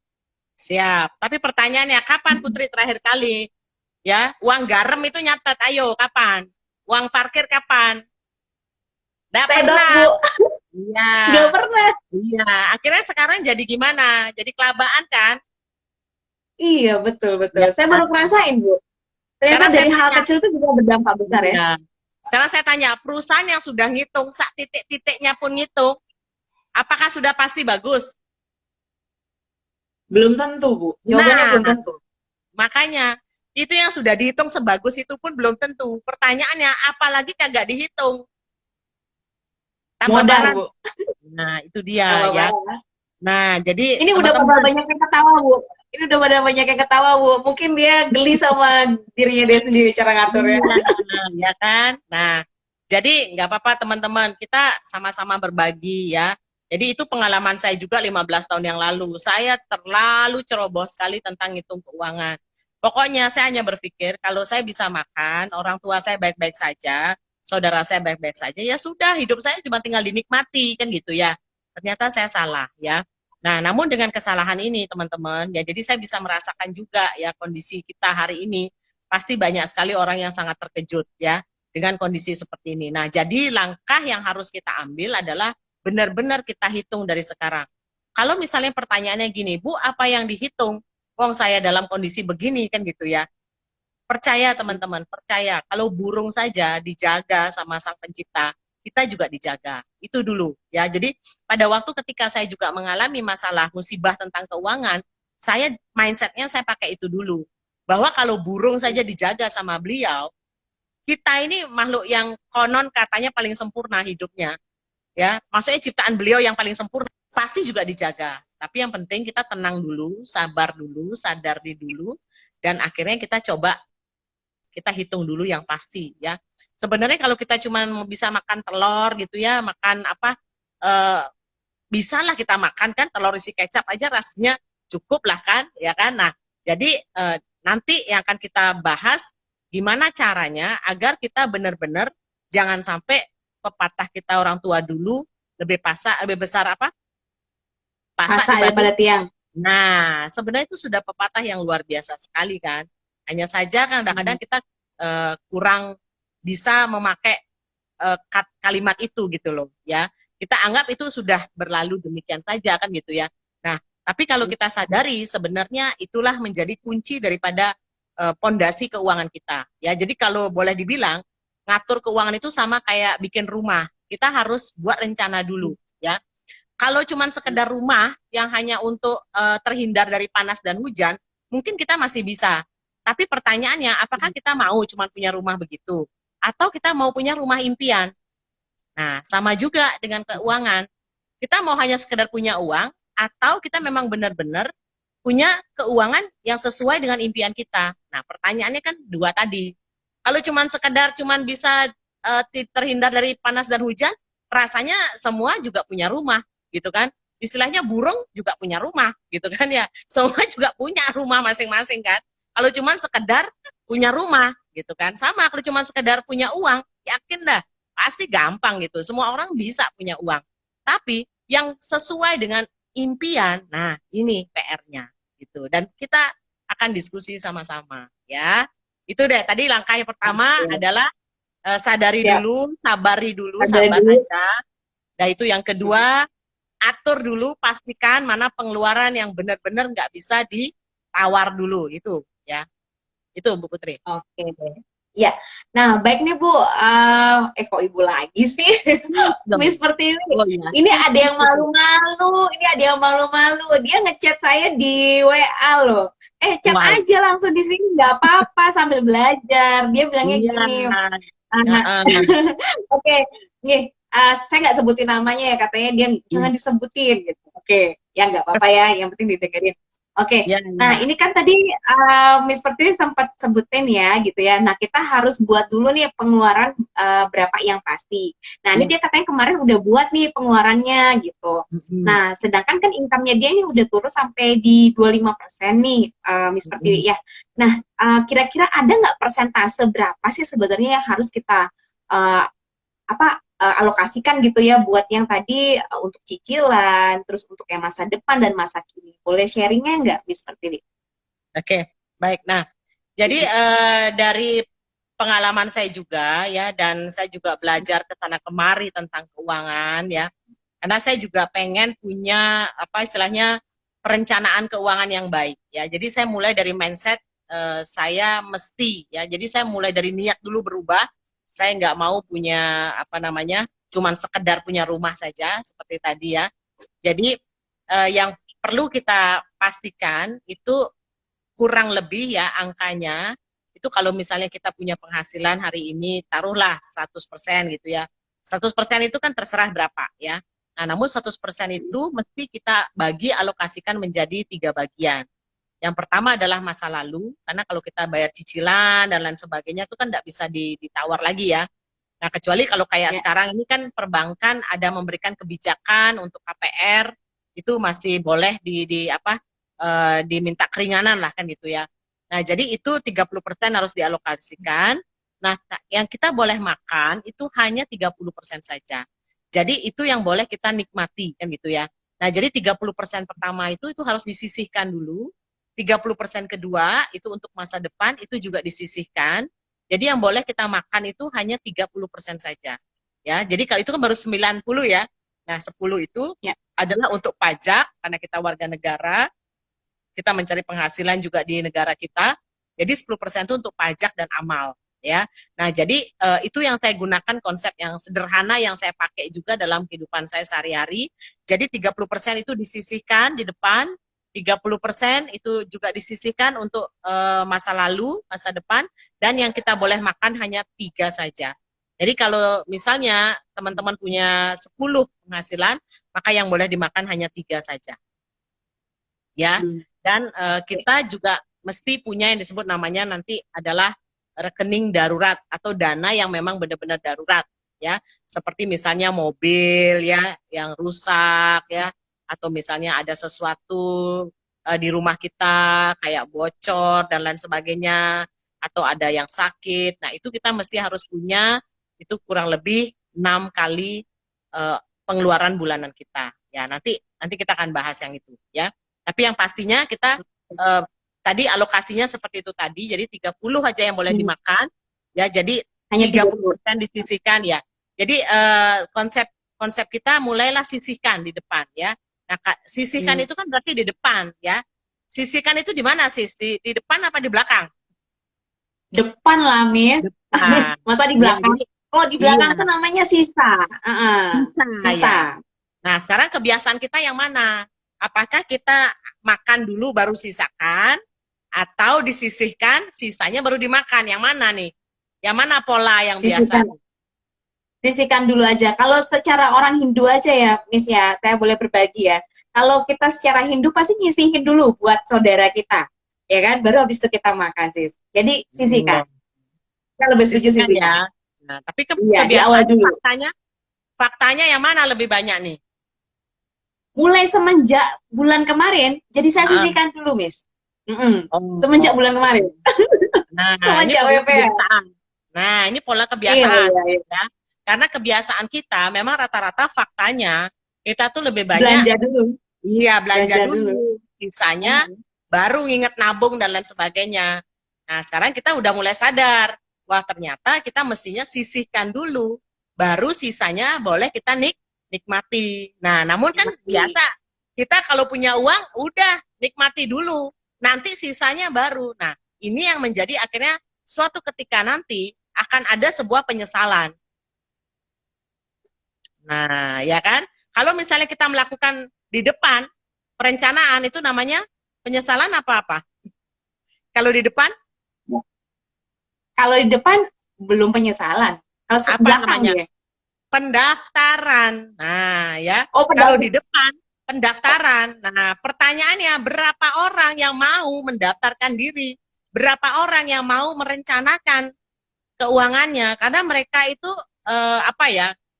Siap. Tapi pertanyaannya, kapan Putri terakhir kali? Ya, uang garam itu nyatet. Ayo, kapan? Uang parkir kapan? Nggak pernah. Bu. Iya. Nggak pernah. Iya. Akhirnya sekarang jadi gimana? Jadi kelabaan kan? Iya, betul. Ya, saya baru ngerasain, Bu. Ternyata dari hal kecil itu juga berdampak besar ya. Sekarang saya tanya, perusahaan yang sudah ngitung, sak titik-titiknya pun ngitung, apakah sudah pasti bagus? Belum tentu, Bu. Jawabannya belum tentu. Makanya, itu yang sudah dihitung sebagus itu pun belum tentu. Pertanyaannya, apalagi kagak dihitung? Modal, Bu. Nah, itu dia ya. Nah, jadi ini udah pada banyak yang ketawa, Bu. Ini udah pada banyak yang ketawa, Bu. Mungkin dia geli sama dirinya dia sendiri cara ngaturnya. Ya kan? Nah, jadi nggak apa-apa teman-teman, kita sama-sama berbagi ya. Jadi itu pengalaman saya juga 15 tahun yang lalu. Saya terlalu ceroboh sekali tentang hitung keuangan. Pokoknya saya hanya berpikir kalau saya bisa makan, orang tua saya baik-baik saja, saudara saya baik-baik saja, ya sudah, hidup saya cuma tinggal dinikmati kan gitu ya. Ternyata saya salah ya. Nah, namun dengan kesalahan ini teman-teman, ya jadi saya bisa merasakan juga ya kondisi kita hari ini. Pasti banyak sekali orang yang sangat terkejut ya dengan kondisi seperti ini. Nah, jadi langkah yang harus kita ambil adalah benar-benar kita hitung dari sekarang. Kalau misalnya pertanyaannya gini, Bu, apa yang dihitung? Wong saya dalam kondisi begini kan gitu ya. Percaya teman-teman, percaya. Kalau burung saja dijaga sama Sang Pencipta, kita juga dijaga. Itu dulu ya. Jadi pada waktu ketika saya juga mengalami masalah musibah tentang keuangan, saya mindsetnya saya pakai itu dulu. Bahwa kalau burung saja dijaga sama beliau, kita ini makhluk yang konon katanya paling sempurna hidupnya. Ya, maksudnya ciptaan beliau yang paling sempurna pasti juga dijaga. Tapi yang penting kita tenang dulu, sabar dulu, sadar dulu, dan akhirnya kita coba kita hitung dulu yang pasti ya. Sebenarnya kalau kita cuma bisa makan telur gitu ya, makan apa, bisalah kita makan kan telur isi kecap aja rasanya cukup lah kan, ya kan. Nah, jadi nanti yang akan kita bahas gimana caranya agar kita benar-benar jangan sampai pepatah kita orang tua dulu lebih besar apa pasak Masa dibanding. daripada tiang. Nah, sebenarnya itu sudah pepatah yang luar biasa sekali kan. Hanya saja kadang-kadang kita kurang bisa memakai kalimat itu gitu loh ya. Kita anggap itu sudah berlalu demikian saja kan gitu ya. Nah, tapi kalau kita sadari sebenarnya itulah menjadi kunci daripada pondasi keuangan kita. Ya, jadi kalau boleh dibilang ngatur keuangan itu sama kayak bikin rumah. Kita harus buat rencana dulu ya. Kalau cuma sekedar rumah yang hanya untuk terhindar dari panas dan hujan, mungkin kita masih bisa. Tapi pertanyaannya, apakah kita mau cuma punya rumah begitu? Atau kita mau punya rumah impian? Nah, sama juga dengan keuangan. Kita mau hanya sekedar punya uang, atau kita memang benar-benar punya keuangan yang sesuai dengan impian kita. Nah, pertanyaannya kan dua tadi. Kalau cuma sekedar bisa terhindar dari panas dan hujan, rasanya semua juga punya rumah, gitu kan? Istilahnya burung juga punya rumah, gitu kan ya? Semua juga punya rumah masing-masing kan? Kalau cuma sekedar punya rumah, gitu kan? Sama kalau cuma sekedar punya uang, yakin dah pasti gampang gitu. Semua orang bisa punya uang. Tapi yang sesuai dengan impian, nah ini PR-nya gitu. Dan kita akan diskusi sama-sama ya. Itu deh tadi langkah yang pertama adalah sadari Ya. dulu, sabari dulu, Sadari sabar dulu. aja. Dan itu yang kedua, atur dulu, pastikan mana pengeluaran yang benar-benar nggak bisa ditawar dulu itu ya. Itu Bu Putri. Oke. Ya. Nah, baik nih Bu. Kok Ibu lagi sih? Miss seperti ini. Oh iya. Ini ada yang malu-malu. Ini ada yang malu-malu. Dia ngechat saya di WA loh. Chat Wow. aja langsung di sini. Nggak apa-apa sambil belajar. Dia bilangnya Iya. gini. Oke. Nih, saya nggak sebutin namanya ya. Katanya dia jangan disebutin gitu. Oke. Ya nggak apa-apa ya. Yang penting didengerin. Oke, Ya, nah ya. ini kan tadi Miss Pertiwi sempat sebutin ya gitu ya. Nah kita harus buat dulu nih pengeluaran berapa yang pasti. Nah ini dia katanya kemarin udah buat nih pengeluarannya gitu. Nah sedangkan kan income-nya dia ini udah turun sampai di 25% nih Miss Pertiwi ya. Nah kira-kira ada nggak persentase berapa sih sebenarnya yang harus kita alokasikan gitu ya buat yang tadi untuk cicilan, terus untuk yang masa depan dan masa kini. Boleh sharingnya nggak, Miss Pertiwi? Oke, baik. Nah, jadi dari pengalaman saya juga ya, dan saya juga belajar ke sana kemari tentang keuangan ya. Karena saya juga pengen punya apa istilahnya perencanaan keuangan yang baik ya. Jadi saya mulai dari mindset saya mesti ya. Jadi saya mulai dari niat dulu berubah. Saya nggak mau punya apa namanya, cuman sekedar punya rumah saja seperti tadi ya. Jadi yang perlu kita pastikan itu kurang lebih ya angkanya itu kalau misalnya kita punya penghasilan hari ini taruhlah 100% gitu ya. 100% itu kan terserah berapa ya. Nah, namun 100% itu mesti kita bagi alokasikan menjadi 3 bagian. Yang pertama adalah masa lalu, karena kalau kita bayar cicilan dan lain sebagainya itu kan tidak bisa ditawar lagi ya. Nah, kecuali kalau kayak sekarang ini kan perbankan ada memberikan kebijakan untuk KPR, itu masih boleh diminta keringanan lah kan gitu ya. Nah, jadi itu 30% harus dialokasikan. Nah, yang kita boleh makan itu hanya 30% saja. Jadi itu yang boleh kita nikmati kan gitu ya. Nah, jadi 30% pertama itu harus disisihkan dulu. 30% kedua itu untuk masa depan itu juga disisihkan. Jadi yang boleh kita makan itu hanya 30% saja. Ya, jadi kalau itu kan baru 90 ya. Nah, 10 itu Ya. adalah untuk pajak karena kita warga negara, kita mencari penghasilan juga di negara kita. Jadi 10% itu untuk pajak dan amal, ya. Nah, jadi itu yang saya gunakan konsep yang sederhana yang saya pakai juga dalam kehidupan saya sehari-hari. Jadi 30% itu disisihkan di depan, 30% itu juga disisihkan untuk masa lalu, masa depan, dan yang kita boleh makan hanya 3 saja. Jadi kalau misalnya teman-teman punya 10 penghasilan, maka yang boleh dimakan hanya 3 saja. Ya, dan kita juga mesti punya yang disebut namanya nanti adalah rekening darurat atau dana yang memang benar-benar darurat, ya. Seperti misalnya mobil ya yang rusak ya, atau misalnya ada sesuatu di rumah kita kayak bocor dan lain sebagainya, atau ada yang sakit. Nah, itu kita mesti harus punya itu kurang lebih 6 kali pengeluaran bulanan kita. Ya, nanti kita akan bahas yang itu ya. Tapi yang pastinya kita tadi alokasinya seperti itu tadi, jadi 30 aja yang boleh dimakan, ya, jadi hanya 30% disisihkan ya. Jadi konsep kita mulailah sisihkan di depan ya. Nah, sisihkan itu kan berarti di depan ya. Sisihkan itu di mana sis? Di depan apa di belakang? Depan lah, Mir. Masa di belakang? Ya, kalau di belakang itu namanya sisa. Sisa. Ya. Nah, sekarang kebiasaan kita yang mana? Apakah kita makan dulu baru sisakan, atau disisihkan, sisanya baru dimakan? Yang mana nih? Yang mana pola yang biasa? Sisihkan dulu aja. Kalau secara orang Hindu aja ya, Miss ya, saya boleh berbagi ya. Kalau kita secara Hindu pasti nyisihin dulu buat saudara kita, ya kan? Baru habis itu kita makan, sis. Jadi sisihkan. Saya lebih setuju sisihkan. Ya. Nah, tapi kebiasaan faktanya yang mana lebih banyak nih? Mulai semenjak bulan kemarin, jadi saya sisihkan dulu, Miss. Semenjak bulan kemarin. Nah, semenjak ini WPH. Nah, ini pola kebiasaan. Iya. Ya. Karena kebiasaan kita memang rata-rata faktanya kita tuh lebih banyak belanja dulu. Iya, belanja dulu. Sisanya baru nginget nabung dan lain sebagainya. Nah, sekarang kita udah mulai sadar, wah ternyata kita mestinya sisihkan dulu, baru sisanya boleh kita nikmati. Nah, namun kan biasa kita kalau punya uang udah nikmati dulu, nanti sisanya baru. Nah, ini yang menjadi akhirnya suatu ketika nanti akan ada sebuah penyesalan. Nah, ya kan? Kalau misalnya kita melakukan di depan, perencanaan itu namanya penyesalan apa-apa? Kalau di depan? Kalau di depan belum penyesalan. Kalau apa namanya? Ya? Pendaftaran. Nah, ya. Kalau di depan pendaftaran. Nah, pertanyaannya berapa orang yang mau mendaftarkan diri? Berapa orang yang mau merencanakan keuangannya? Karena mereka itu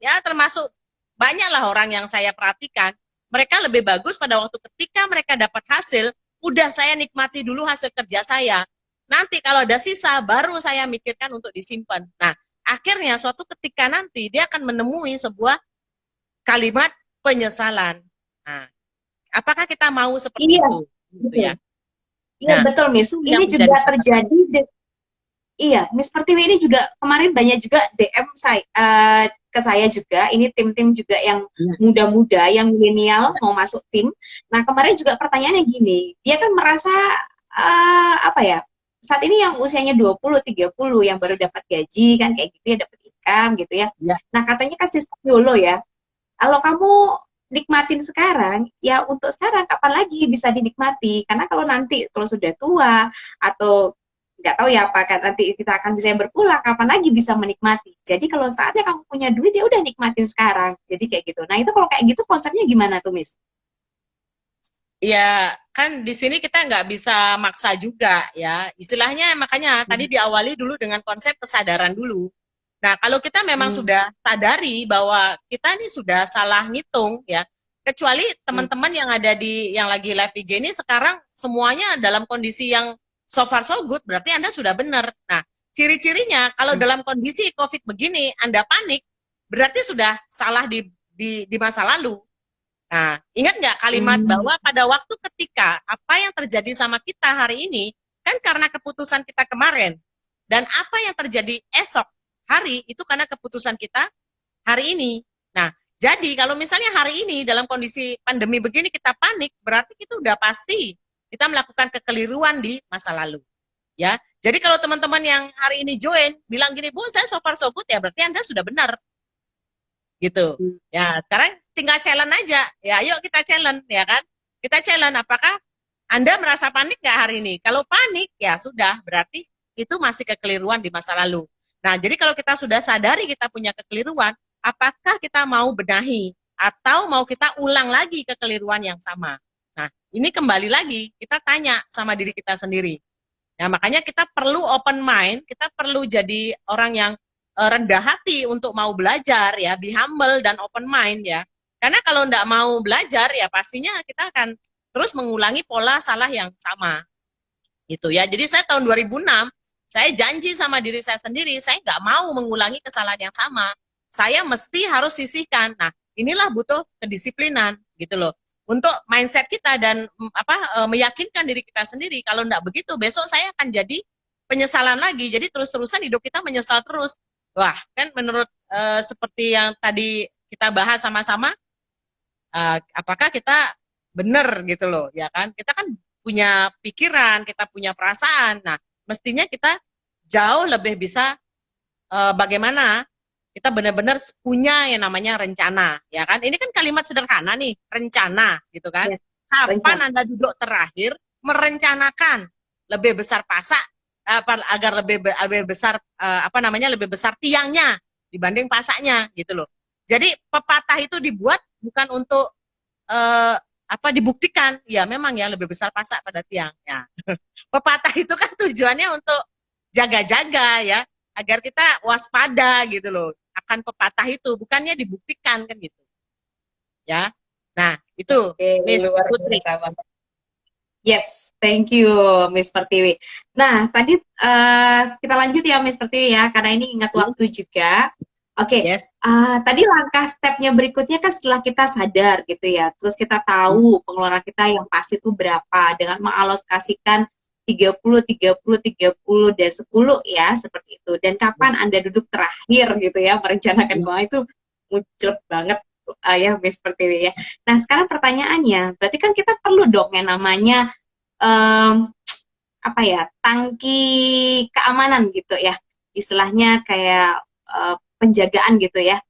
ya termasuk banyaklah orang yang saya perhatikan, mereka lebih bagus pada waktu ketika mereka dapat hasil, udah saya nikmati dulu hasil kerja saya. Nanti kalau ada sisa, baru saya mikirkan untuk disimpan. Nah, akhirnya suatu ketika nanti dia akan menemui sebuah kalimat penyesalan. Nah, apakah kita mau seperti itu? Gitu ya. Iya, betul, Miss. Ini juga terjadi. Iya, Miss Pertiwi ini juga kemarin banyak juga DM saya, ke saya juga. Ini tim-tim juga yang muda-muda, yang milenial mau masuk tim. Nah, kemarin juga pertanyaannya gini, dia kan merasa saat ini yang usianya 20-30 yang baru dapat gaji kan kayak gitu ya, dapat income gitu ya. Nah, katanya kan sistem YOLO ya. Kalau kamu nikmatin sekarang, ya untuk sekarang kapan lagi bisa dinikmati? Karena kalau nanti kalau sudah tua atau nggak tahu ya apakah nanti kita akan bisa berpulang, kapan lagi bisa menikmati. Jadi kalau saatnya kamu punya duit ya udah nikmatin sekarang. Jadi kayak gitu. Nah, itu kalau kayak gitu konsepnya gimana tuh, Miss? Ya, kan di sini kita nggak bisa maksa juga ya. Istilahnya makanya tadi diawali dulu dengan konsep kesadaran dulu. Nah, kalau kita memang sudah sadari bahwa kita ini sudah salah ngitung ya, kecuali teman-teman yang ada yang lagi live IG ini sekarang semuanya dalam kondisi yang so far so good, berarti Anda sudah benar. Nah, ciri-cirinya kalau dalam kondisi COVID begini Anda panik, berarti sudah salah di masa lalu. Nah, ingat nggak kalimat bahwa pada waktu ketika apa yang terjadi sama kita hari ini, kan karena keputusan kita kemarin, dan apa yang terjadi esok hari itu karena keputusan kita hari ini. Nah, jadi kalau misalnya hari ini dalam kondisi pandemi begini kita panik, berarti itu udah pasti kita melakukan kekeliruan di masa lalu. Ya, jadi kalau teman-teman yang hari ini join bilang gini, Bu, saya so far so good, ya berarti Anda sudah benar. Gitu. Ya, sekarang tinggal challenge aja. Ya, yuk kita challenge, ya kan? Kita challenge, apakah Anda merasa panik nggak hari ini? Kalau panik, ya sudah, berarti itu masih kekeliruan di masa lalu. Nah, jadi kalau kita sudah sadari kita punya kekeliruan, apakah kita mau benahi atau mau kita ulang lagi kekeliruan yang sama? Nah, ini kembali lagi, kita tanya sama diri kita sendiri. Nah, makanya kita perlu open mind, kita perlu jadi orang yang rendah hati untuk mau belajar, ya, be humble dan open mind, ya. Karena kalau enggak mau belajar, ya pastinya kita akan terus mengulangi pola salah yang sama. Gitu ya. Jadi saya tahun 2006, saya janji sama diri saya sendiri, saya nggak mau mengulangi kesalahan yang sama. Saya mesti harus sisihkan. Nah, inilah butuh kedisiplinan, gitu loh. Untuk mindset kita dan meyakinkan diri kita sendiri. Kalau enggak begitu, besok saya akan jadi penyesalan lagi. Jadi terus-terusan hidup kita menyesal terus. Wah, kan menurut seperti yang tadi kita bahas sama-sama, apakah kita benar gitu loh, ya kan? Kita kan punya pikiran, kita punya perasaan. Nah, mestinya kita jauh lebih bisa bagaimana kita benar-benar punya yang namanya rencana, ya kan? Ini kan kalimat sederhana nih, rencana, gitu kan? Ya, Kapan rencana. Anda duduk terakhir merencanakan lebih besar pasak agar lebih besar lebih besar tiangnya dibanding pasaknya, gitu loh. Jadi pepatah itu dibuat bukan untuk dibuktikan, ya memang ya lebih besar pasak pada tiang. Ya. Pepatah itu kan tujuannya untuk jaga-jaga, ya, agar kita waspada gitu loh akan pepatah itu, bukannya dibuktikan kan gitu. Ya. Nah, itu Miss Luar Putri. biasa banget. Yes, thank you Miss Pertiwi. Nah, tadi kita lanjut ya Miss Pertiwi ya, karena ini ingat waktu juga. Oke, Yes. Tadi langkah stepnya berikutnya kan setelah kita sadar gitu ya, terus kita tahu pengeluaran kita yang pasti itu berapa dengan mengalokasikan 30, 30, 30, dan 10 ya, seperti itu. Dan kapan Anda duduk terakhir gitu ya, merencanakan keuangan itu muncul banget ya Miss Pertiwi ya. Nah, sekarang pertanyaannya, berarti kan kita perlu dong yang namanya tangki keamanan gitu ya, istilahnya kayak penjagaan gitu ya.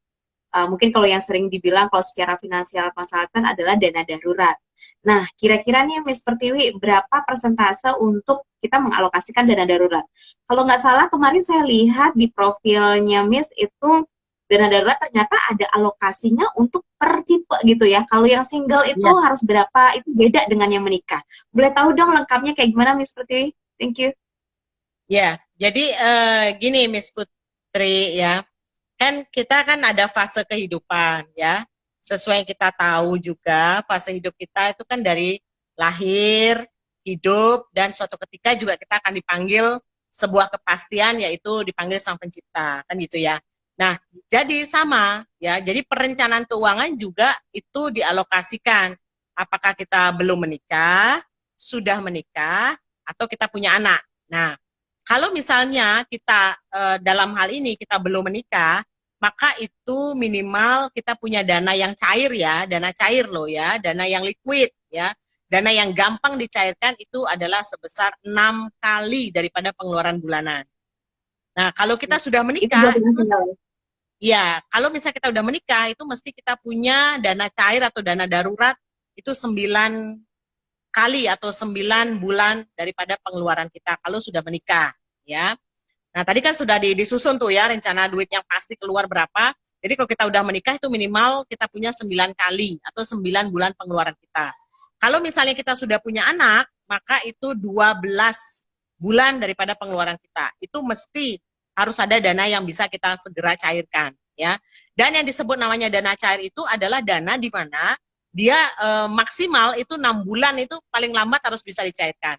Mungkin kalau yang sering dibilang kalau secara finansial konsultan adalah dana darurat. Nah, kira-kira nih Miss Pertiwi, berapa persentase untuk kita mengalokasikan dana darurat? Kalau nggak salah kemarin saya lihat di profilnya Miss itu dana darurat ternyata ada alokasinya untuk per tipe gitu ya. Kalau yang single itu harus berapa, itu beda dengan yang menikah. Boleh tahu dong lengkapnya kayak gimana Miss Pertiwi? Thank you. Ya, jadi gini Miss Putri ya, kan kita kan ada fase kehidupan ya, sesuai yang kita tahu juga fase hidup kita itu kan dari lahir, hidup, dan suatu ketika juga kita akan dipanggil sebuah kepastian, yaitu dipanggil Sang Pencipta, kan gitu ya. Nah, jadi sama ya, jadi perencanaan keuangan juga itu dialokasikan. Apakah kita belum menikah, sudah menikah, atau kita punya anak. Nah, kalau misalnya kita dalam hal ini kita belum menikah, maka itu minimal kita punya dana yang cair ya, dana cair loh ya, dana yang liquid ya. Dana yang gampang dicairkan itu adalah sebesar 6 kali daripada pengeluaran bulanan. Nah, kalau kita sudah menikah, ya, kalau misalnya kita udah menikah, itu mesti kita punya dana cair atau dana darurat itu 9 kali atau 9 bulan daripada pengeluaran kita kalau sudah menikah, ya. Nah, tadi kan sudah disusun tuh ya, rencana duit yang pasti keluar berapa. Jadi kalau kita udah menikah itu minimal kita punya 9 kali atau 9 bulan pengeluaran kita. Kalau misalnya kita sudah punya anak, maka itu 12 bulan daripada pengeluaran kita. Itu mesti harus ada dana yang bisa kita segera cairkan, ya. Dan yang disebut namanya dana cair itu adalah dana di mana dia maksimal itu 6 bulan itu paling lambat harus bisa dicairkan.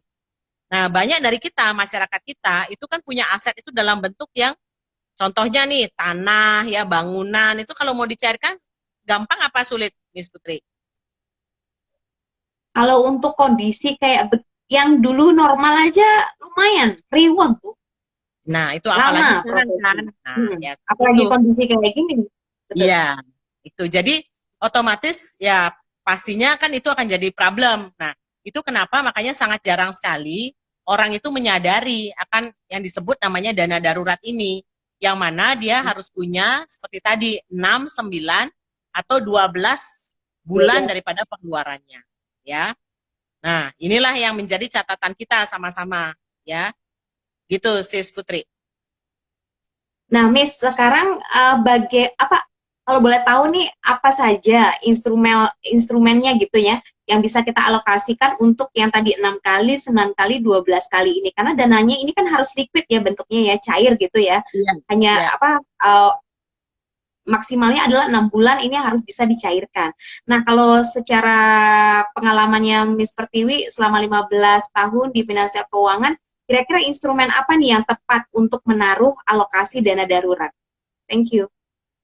Nah, banyak dari kita, masyarakat kita, itu kan punya aset itu dalam bentuk yang, contohnya nih, tanah, ya, bangunan, itu kalau mau dicairkan, gampang apa sulit, Miss Putri? Kalau untuk kondisi kayak yang dulu normal aja lumayan riwah tuh, Nah, itu apalagi lama sekarang kan. prosesnya. Nah, ya, Apalagi itu. kondisi kayak gini. Betul. Iya, itu. Jadi otomatis ya pastinya kan itu akan jadi problem. Nah, itu kenapa makanya sangat jarang sekali orang itu menyadari akan yang disebut namanya dana darurat ini. Yang mana dia harus punya seperti tadi 6, 9 atau 12 bulan daripada pengeluarannya, ya. Nah, inilah yang menjadi catatan kita sama-sama, ya. Gitu, Sis Putri. Nah, Miss, sekarang apa kalau boleh tahu nih apa saja instrumennya gitu ya yang bisa kita alokasikan untuk yang tadi 6 kali, 9 kali, 12 kali ini karena dananya ini kan harus liquid ya bentuknya ya cair gitu ya. Iya, Hanya iya. apa maksimalnya adalah 6 bulan ini harus bisa dicairkan. Nah, kalau secara pengalamannya Miss Pertiwi selama 15 tahun di finansial keuangan, kira-kira instrumen apa nih yang tepat untuk menaruh alokasi dana darurat? Thank you.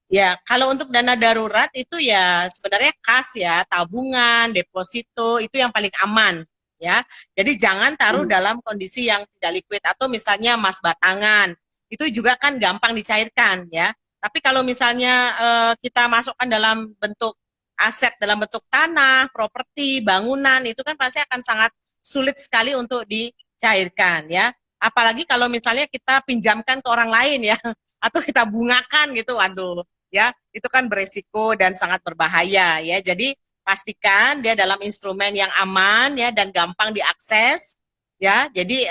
Ya, kalau untuk dana darurat itu ya sebenarnya kas ya, tabungan, deposito itu yang paling aman ya. Jadi jangan taruh dalam kondisi yang tidak liquid atau misalnya emas batangan. Itu juga kan gampang dicairkan ya. Tapi kalau misalnya kita masukkan dalam bentuk aset dalam bentuk tanah, properti, bangunan itu kan pasti akan sangat sulit sekali untuk dicairkan ya. Apalagi kalau misalnya kita pinjamkan ke orang lain ya atau kita bungakan gitu, waduh ya itu kan beresiko dan sangat berbahaya ya. Jadi pastikan dia dalam instrumen yang aman ya dan gampang diakses ya. Jadi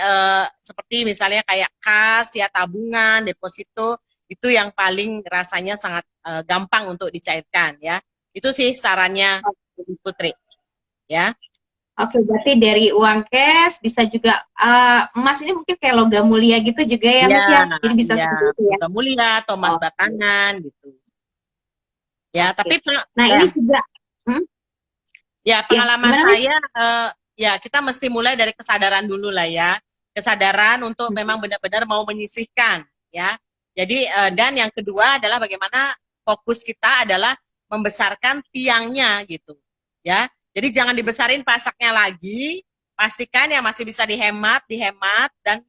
seperti misalnya kayak kas ya, tabungan, deposito itu yang paling rasanya sangat gampang untuk dicairkan ya. Itu sih sarannya Putri ya. Oke, berarti dari uang cash bisa juga emas ini mungkin kayak logam mulia gitu juga ya, Iya, Miss ya. Jadi bisa iya, seperti itu ya. logam mulia atau emas Oke, batangan gitu. Ya, oke. tapi Nah, ya, ini juga hmm? ya, Ya, pengalaman gimana Miss? saya, ya kita mesti mulai dari kesadaran dulu lah ya. Kesadaran untuk memang benar-benar mau menyisihkan, ya. Jadi, dan yang kedua adalah bagaimana fokus kita adalah membesarkan tiangnya gitu, ya. Jadi jangan dibesarin pasaknya lagi, pastikan yang masih bisa dihemat, dihemat, dan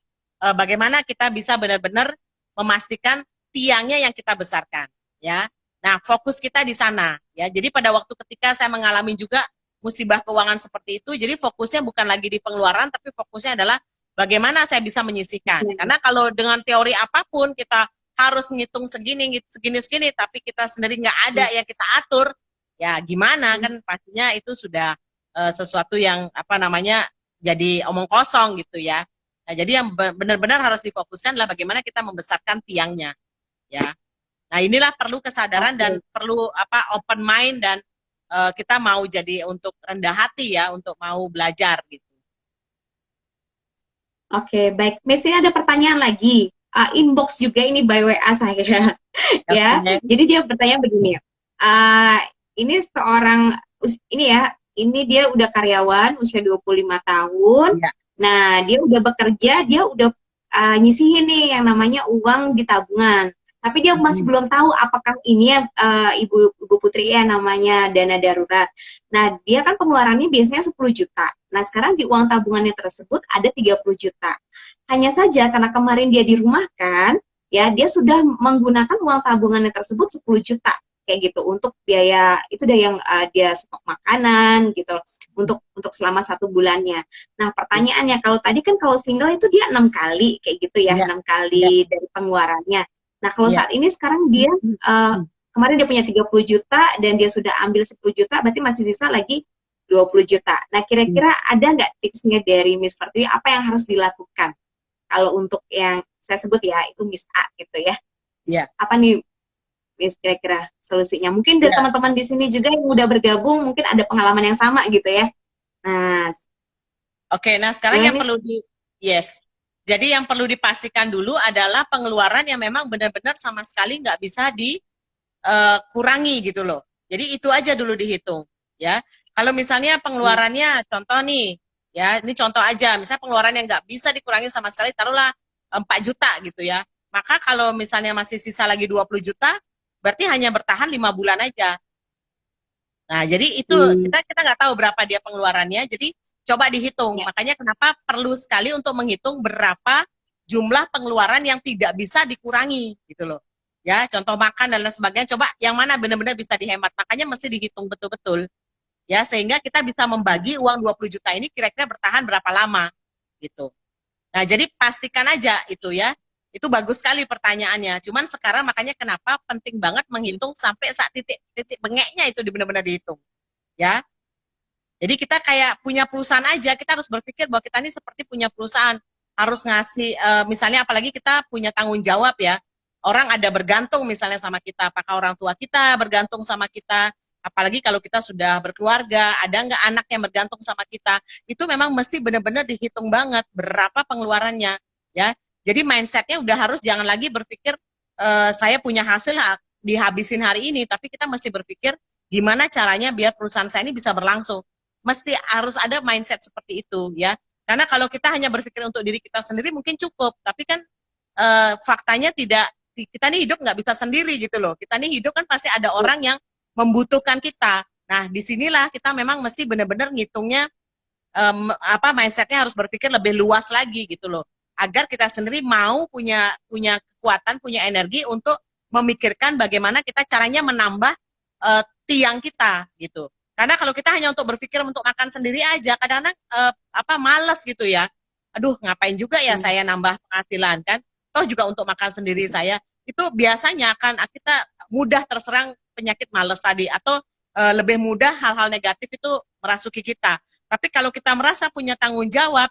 bagaimana kita bisa benar-benar memastikan tiangnya yang kita besarkan, ya. Nah, fokus kita di sana, ya. Jadi pada waktu ketika saya mengalami juga musibah keuangan seperti itu, jadi fokusnya bukan lagi di pengeluaran, tapi fokusnya adalah bagaimana saya bisa menyisihkan. Karena kalau dengan teori apapun kita harus ngitung segini, segini, segini, tapi kita sendiri nggak ada yang kita atur, ya gimana kan pastinya itu sudah sesuatu yang apa namanya jadi omong kosong gitu ya. Nah, jadi yang benar-benar harus difokuskan adalah bagaimana kita membesarkan tiangnya, ya. Nah, inilah perlu kesadaran dan Oke. perlu apa open mind dan kita mau jadi untuk rendah hati ya, untuk mau belajar gitu. Oke, baik. Miss, ini ada pertanyaan lagi. Inbox juga ini by WA saya. Ya, Oke. jadi dia bertanya begini. Ini seorang, ini ya, ini dia udah karyawan, usia 25 tahun. Ya. Nah, dia udah bekerja, dia udah nyisihin nih yang namanya uang di tabungan. Tapi dia masih belum tahu apakah ini ya Ibu Putri ya namanya dana darurat. Nah, dia kan pengeluarannya biasanya 10 juta. Nah, sekarang di uang tabungannya tersebut ada 30 juta. Hanya saja karena kemarin dia dirumahkan, ya dia sudah menggunakan uang tabungannya tersebut 10 juta kayak gitu untuk biaya itu udah yang dia stok makanan gitu untuk selama 1 bulannya. Nah pertanyaannya kalau tadi kan kalau single itu dia 6 kali kayak gitu ya Ya. 6 kali dari pengeluarannya. Nah kalau Ya. saat ini sekarang dia kemarin dia punya 30 juta dan dia sudah ambil 10 juta berarti masih sisa lagi 20 juta. Nah kira-kira ada nggak tipsnya dari Miss Pertiwi apa yang harus dilakukan? Kalau untuk yang saya sebut ya itu Miss A gitu ya. Ya. Apa nih Miss kira-kira solusinya? Mungkin dari Ya. teman-teman di sini juga yang udah bergabung mungkin ada pengalaman yang sama gitu ya. Nah, Oke, nah sekarang gimana yang Miss? perlu yes. Jadi yang perlu dipastikan dulu adalah pengeluaran yang memang benar-benar sama sekali nggak bisa dikurangi gitu loh. Jadi itu aja dulu dihitung, ya. Kalau misalnya pengeluarannya, contoh nih, ya. Ini contoh aja, misalnya pengeluaran yang nggak bisa dikurangi sama sekali, taruhlah 4 juta gitu ya. Maka kalau misalnya masih sisa lagi 20 juta, berarti hanya bertahan 5 bulan aja. Nah, jadi itu Hmm, kita nggak tahu berapa dia pengeluarannya, jadi coba dihitung. ya. Makanya kenapa perlu sekali untuk menghitung berapa jumlah pengeluaran yang tidak bisa dikurangi gitu loh. Ya, contoh makan dan lain sebagainya, coba yang mana benar-benar bisa dihemat. Makanya mesti dihitung betul-betul. Ya, sehingga kita bisa membagi uang 20 juta ini kira-kira bertahan berapa lama gitu. Nah, jadi pastikan aja itu ya. Itu bagus sekali pertanyaannya. Cuman sekarang makanya kenapa penting banget menghitung sampai saat titik bengeknya itu benar-benar dihitung. Ya. Jadi kita kayak punya perusahaan aja, kita harus berpikir bahwa kita ini seperti punya perusahaan, harus ngasih misalnya apalagi kita punya tanggung jawab ya. Orang ada bergantung misalnya sama kita, apakah orang tua kita bergantung sama kita, apalagi kalau kita sudah berkeluarga, ada nggak anak yang bergantung sama kita, itu memang mesti benar-benar dihitung banget berapa pengeluarannya ya. Jadi mindsetnya udah harus jangan lagi berpikir saya punya hasil dihabisin hari ini, tapi kita mesti berpikir gimana caranya biar perusahaan saya ini bisa berlangsung. Mesti harus ada mindset seperti itu ya. Karena kalau kita hanya berpikir untuk diri kita sendiri mungkin cukup, tapi kan faktanya tidak, kita nih hidup nggak bisa sendiri gitu loh. Kita nih hidup kan pasti ada orang yang membutuhkan kita. Nah, disinilah kita memang mesti benar-benar ngitungnya mindsetnya harus berpikir lebih luas lagi gitu loh. Agar kita sendiri mau punya kekuatan, punya energi untuk memikirkan bagaimana kita caranya menambah tiang kita gitu. Karena kalau kita hanya untuk berpikir untuk makan sendiri aja, kadang-kadang males gitu ya. Aduh, ngapain juga ya saya nambah penghasilan kan? Toh juga untuk makan sendiri saya. Itu biasanya akan kita mudah terserang penyakit males tadi atau lebih mudah hal-hal negatif itu merasuki kita. Tapi kalau kita merasa punya tanggung jawab,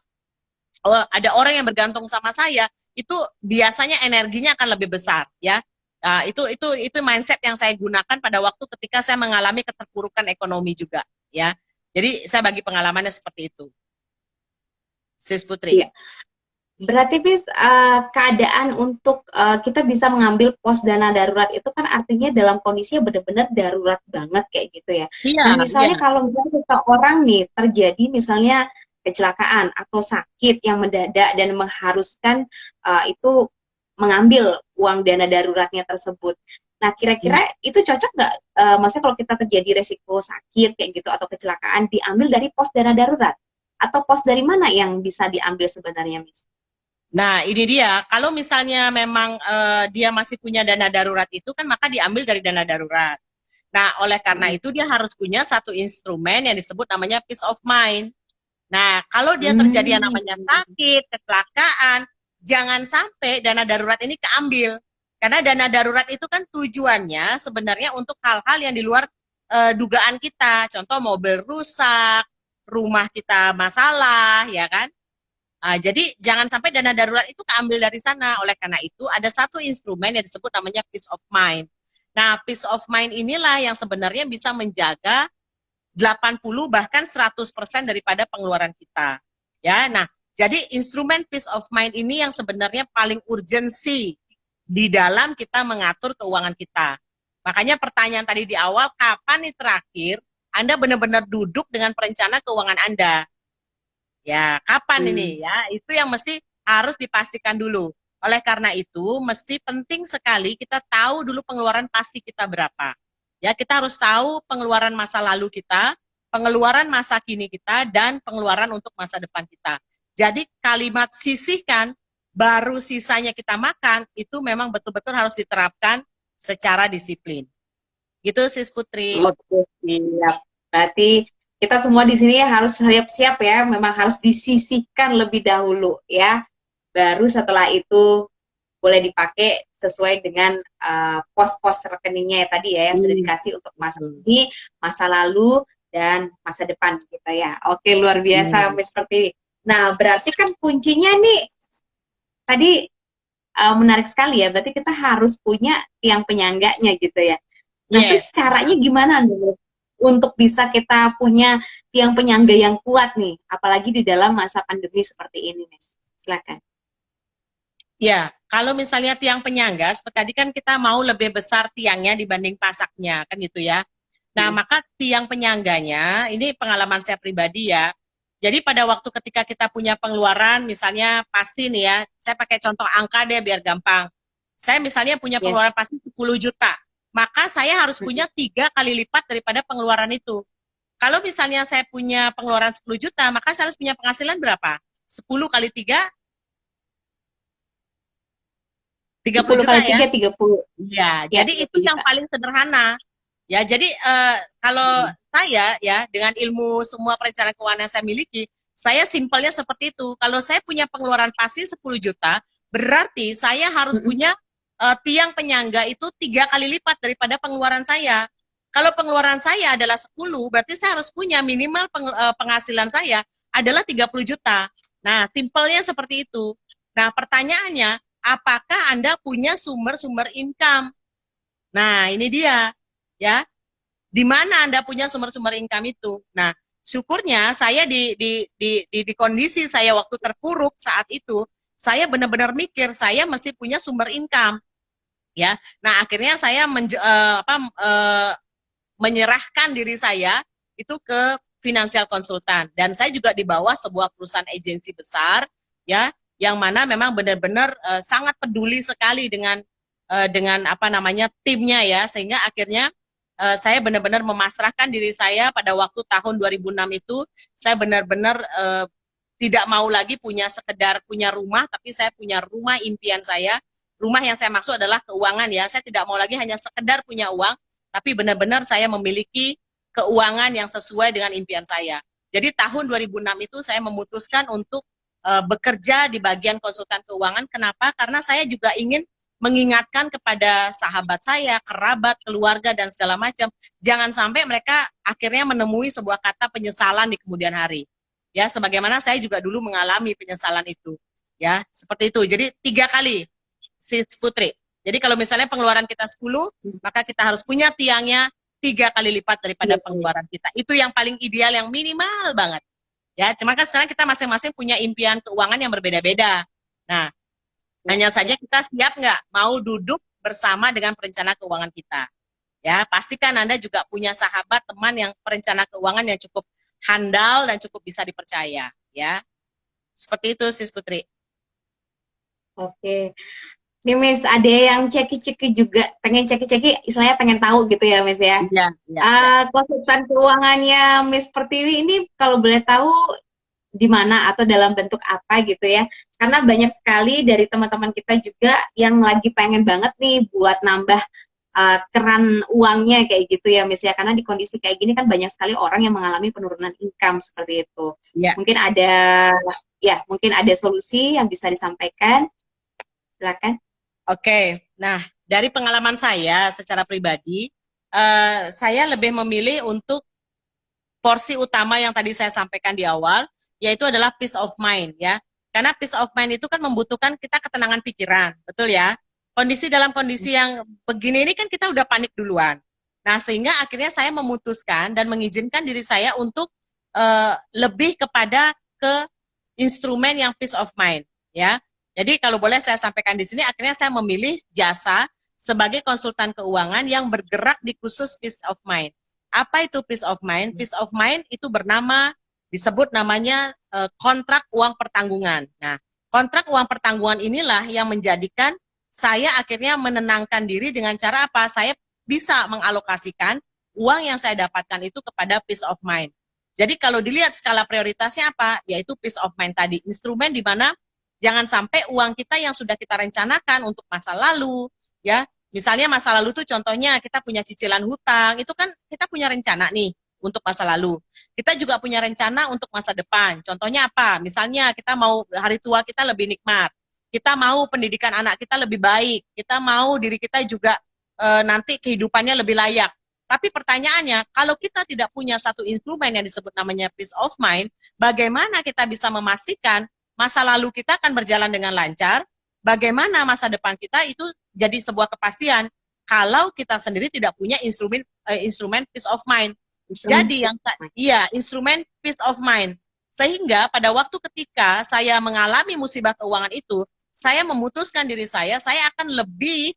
oh, ada orang yang bergantung sama saya, itu biasanya energinya akan lebih besar ya. Nah, itu mindset yang saya gunakan pada waktu ketika saya mengalami keterpurukan ekonomi juga ya. Jadi saya bagi pengalamannya seperti itu. Sis Putri. Iya. Berarti bis keadaan untuk kita bisa mengambil pos dana darurat itu kan artinya dalam kondisi yang benar-benar darurat banget kayak gitu ya. Iya, Nah iya. misalnya kalau misalnya seseorang nih terjadi misalnya kecelakaan atau sakit yang mendadak dan mengharuskan itu mengambil uang dana daruratnya tersebut. Nah kira-kira itu cocok nggak? Maksudnya kalau kita terjadi resiko sakit kayak gitu atau kecelakaan diambil dari pos dana darurat atau pos dari mana yang bisa diambil sebenarnya, Miss? Nah, ini dia. Kalau misalnya memang dia masih punya dana darurat itu kan maka diambil dari dana darurat. Nah, oleh karena itu dia harus punya satu instrumen yang disebut namanya peace of mind. Nah, kalau dia terjadi yang Hmm. namanya sakit, kecelakaan, jangan sampai dana darurat ini keambil. Karena dana darurat itu kan tujuannya sebenarnya untuk hal-hal yang di luar dugaan kita. Contoh mobil rusak, rumah kita masalah, ya kan? Jadi jangan sampai dana darurat itu keambil dari sana. Oleh karena itu ada satu instrumen yang disebut namanya peace of mind. Nah, peace of mind inilah yang sebenarnya bisa menjaga 80 bahkan 100% daripada pengeluaran kita. Ya, nah, jadi instrumen peace of mind ini yang sebenarnya paling urgensi di dalam kita mengatur keuangan kita. Makanya pertanyaan tadi di awal, kapan nih terakhir Anda benar-benar duduk dengan perencana keuangan Anda? Ya, kapan ini ya? Itu yang mesti harus dipastikan dulu. Oleh karena itu, mesti penting sekali kita tahu dulu pengeluaran pasti kita berapa. Ya, kita harus tahu pengeluaran masa lalu kita, pengeluaran masa kini kita, dan pengeluaran untuk masa depan kita. Jadi kalimat sisihkan, baru sisanya kita makan, itu memang betul-betul harus diterapkan secara disiplin. Gitu, Sis Putri. Oke, siap. Berarti kita semua di sini harus siap-siap ya, memang harus disisihkan lebih dahulu ya. Baru setelah itu boleh dipakai sesuai dengan pos-pos rekeningnya ya tadi ya yang sudah dikasih untuk masa ini, masa lalu dan masa depan kita ya. Oke, luar biasa Miss Pertiwi. Nah, berarti kan kuncinya nih tadi menarik sekali ya. Berarti kita harus punya tiang penyangganya gitu ya. Nah, terus Yes. caranya gimana nih untuk bisa kita punya tiang penyangga yang kuat nih, apalagi di dalam masa pandemi seperti ini, Miss? Silakan. Ya, kalau misalnya tiang penyangga, seperti tadi kan kita mau lebih besar tiangnya dibanding pasaknya, kan gitu ya. Nah, maka tiang penyangganya, ini pengalaman saya pribadi ya, Jadi pada waktu ketika kita punya pengeluaran, misalnya pasti nih ya, saya pakai contoh angka deh biar gampang. Saya misalnya punya Yes. pengeluaran pasti 10 juta, maka saya harus punya 3 kali lipat daripada pengeluaran itu. Kalau misalnya saya punya pengeluaran 10 juta, maka saya harus punya penghasilan berapa? 10 kali 3, 30 10 juta kali ya? 3, 30. Iya, Ya, jadi itu 30 yang juta. paling sederhana. Ya, jadi kalau saya ya dengan ilmu semua perencanaan keuangan yang saya miliki, saya simpelnya seperti itu. Kalau saya punya pengeluaran pasti 10 juta, berarti saya harus punya tiang penyangga itu 3 kali lipat daripada pengeluaran saya. Kalau pengeluaran saya adalah 10, berarti saya harus punya minimal penghasilan saya adalah 30 juta. Nah, simpelnya seperti itu. Nah, pertanyaannya, apakah Anda punya sumber-sumber income? Nah, ini dia, ya. Di mana Anda punya sumber-sumber income itu? Nah, syukurnya saya di kondisi saya waktu terpuruk saat itu, saya benar-benar mikir saya mesti punya sumber income, ya. Nah, akhirnya saya menyerahkan diri saya itu ke financial konsultan, dan saya juga di bawah sebuah perusahaan agensi besar, ya, yang mana memang benar-benar sangat peduli sekali dengan apa namanya timnya ya, sehingga akhirnya saya benar-benar memasrahkan diri saya pada waktu tahun 2006 itu. Saya benar-benar tidak mau lagi sekedar punya rumah, tapi saya punya rumah impian saya. Rumah yang saya maksud adalah keuangan ya. Saya tidak mau lagi hanya sekedar punya uang, tapi benar-benar saya memiliki keuangan yang sesuai dengan impian saya. Jadi tahun 2006 itu saya memutuskan untuk bekerja di bagian konsultan keuangan. Kenapa? Karena saya juga ingin mengingatkan kepada sahabat saya, kerabat, keluarga, dan segala macam, jangan sampai mereka akhirnya menemui sebuah kata penyesalan di kemudian hari. Ya, sebagaimana saya juga dulu mengalami penyesalan itu. Ya, seperti itu. Jadi 3 kali, Sis Putri. Jadi kalau misalnya pengeluaran kita 10, maka kita harus punya tiangnya 3 kali lipat daripada pengeluaran kita. Itu yang paling ideal, yang minimal banget. Ya, cuma kan sekarang kita masing-masing punya impian keuangan yang berbeda-beda. Nah, hanya saja kita siap nggak mau duduk bersama dengan perencana keuangan kita. Ya, pastikan Anda juga punya sahabat, teman yang perencana keuangan yang cukup handal dan cukup bisa dipercaya. Ya, seperti itu, Sis Putri. Oke. Nih Miss, ada yang ceki-ceki juga, pengen ceki-ceki, istilahnya pengen tahu gitu ya Miss ya. Iya, iya, iya. Konsultan keuangannya Miss Pertiwi ini kalau boleh tahu di mana atau dalam bentuk apa gitu ya. Karena banyak sekali dari teman-teman kita juga yang lagi pengen banget nih buat nambah keran uangnya kayak gitu ya Miss ya. Karena di kondisi kayak gini kan banyak sekali orang yang mengalami penurunan income seperti itu. Iya. Mungkin ada solusi yang bisa disampaikan. Silakan. Oke, nah dari pengalaman saya secara pribadi, saya lebih memilih untuk porsi utama yang tadi saya sampaikan di awal, yaitu adalah peace of mind ya. Karena peace of mind itu kan membutuhkan kita ketenangan pikiran, betul ya? Dalam kondisi yang begini ini kan kita udah panik duluan. Nah, sehingga akhirnya saya memutuskan dan mengizinkan diri saya untuk lebih kepada ke instrumen yang peace of mind ya. Jadi kalau boleh saya sampaikan di sini, akhirnya saya memilih jasa sebagai konsultan keuangan yang bergerak di khusus peace of mind. Apa itu peace of mind? Peace of mind itu disebut namanya kontrak uang pertanggungan. Nah, kontrak uang pertanggungan inilah yang menjadikan saya akhirnya menenangkan diri dengan cara apa? Saya bisa mengalokasikan uang yang saya dapatkan itu kepada peace of mind. Jadi kalau dilihat skala prioritasnya apa? Yaitu peace of mind tadi. Instrumen di mana jangan sampai uang kita yang sudah kita rencanakan untuk masa lalu, ya, misalnya masa lalu tuh contohnya kita punya cicilan hutang, itu kan kita punya rencana nih untuk masa lalu. Kita juga punya rencana untuk masa depan. Contohnya apa? Misalnya kita mau hari tua kita lebih nikmat, kita mau pendidikan anak kita lebih baik, kita mau diri kita juga nanti kehidupannya lebih layak. Tapi pertanyaannya, kalau kita tidak punya satu instrumen yang disebut namanya peace of mind, bagaimana kita bisa memastikan masa lalu kita akan berjalan dengan lancar, bagaimana masa depan kita itu jadi sebuah kepastian kalau kita sendiri tidak punya instrumen peace of mind. Jadi instrumen peace of mind. Sehingga pada waktu ketika saya mengalami musibah keuangan itu, saya memutuskan diri saya akan lebih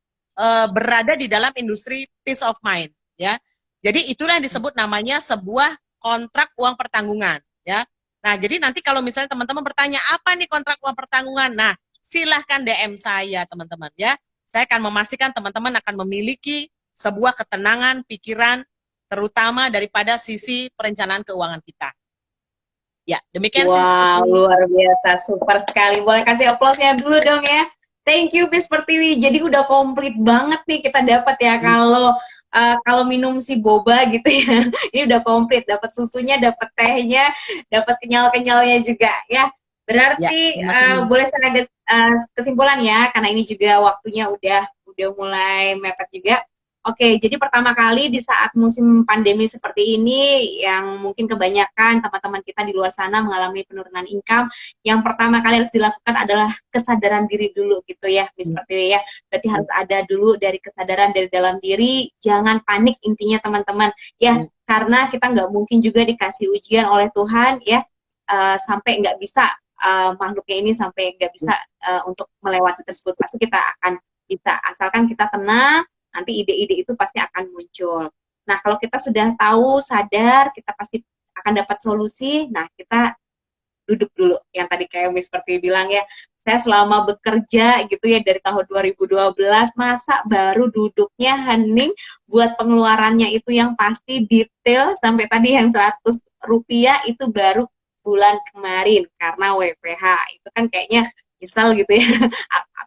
berada di dalam industri peace of mind, ya. Jadi itulah yang disebut namanya sebuah kontrak uang pertanggungan, ya. Nah, jadi nanti kalau misalnya teman-teman bertanya, apa nih kontrak uang pertanggungan? Nah, silahkan DM saya, teman-teman ya. Saya akan memastikan teman-teman akan memiliki sebuah ketenangan pikiran, terutama daripada sisi perencanaan keuangan kita. Ya, demikian sih Wow, seperti luar biasa, super sekali. Boleh kasih aplausnya dulu dong ya. Thank you, Miss Pertiwi. Jadi udah komplit banget nih kita dapat ya kalau minum si boba gitu ya. Ini udah komplit, dapat susunya, dapat tehnya, dapat kenyal-kenyalnya juga ya. ya, Berarti sama-sama. boleh saya ada kesimpulan ya, karena ini juga waktunya udah mulai mepet juga. Oke, jadi pertama kali di saat musim pandemi seperti ini, yang mungkin kebanyakan teman-teman kita di luar sana mengalami penurunan income, yang pertama kali harus dilakukan adalah kesadaran diri dulu gitu ya, Miss Pertiwi ya. Berarti harus ada dulu dari kesadaran dari dalam diri, jangan panik intinya teman-teman ya, karena kita nggak mungkin juga dikasih ujian oleh Tuhan ya, sampai nggak bisa makhluknya ini sampai nggak bisa untuk melewati tersebut. Pasti kita akan bisa, asalkan kita tenang, nanti ide-ide itu pasti akan muncul. Nah, kalau kita sudah tahu, sadar, kita pasti akan dapat solusi. Nah, kita duduk dulu. Yang tadi kayak Miss seperti bilang ya, saya selama bekerja gitu ya dari tahun 2012, masa baru duduknya hening buat pengeluarannya itu yang pasti detail sampai tadi yang 100 rupiah itu baru bulan kemarin karena WPH. Itu kan kayaknya misal gitu ya,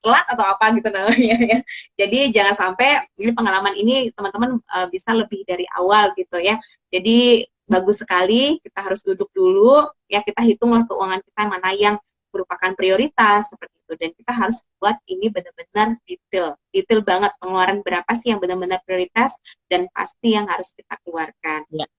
telat atau apa gitu namanya ya. Jadi jangan sampai ini pengalaman ini teman-teman bisa lebih dari awal gitu ya. Jadi bagus sekali, kita harus duduk dulu ya, kita hitunglah keuangan kita mana yang merupakan prioritas seperti itu, dan kita harus buat ini benar-benar detail banget pengeluaran berapa sih yang benar-benar prioritas dan pasti yang harus kita keluarkan. Ya.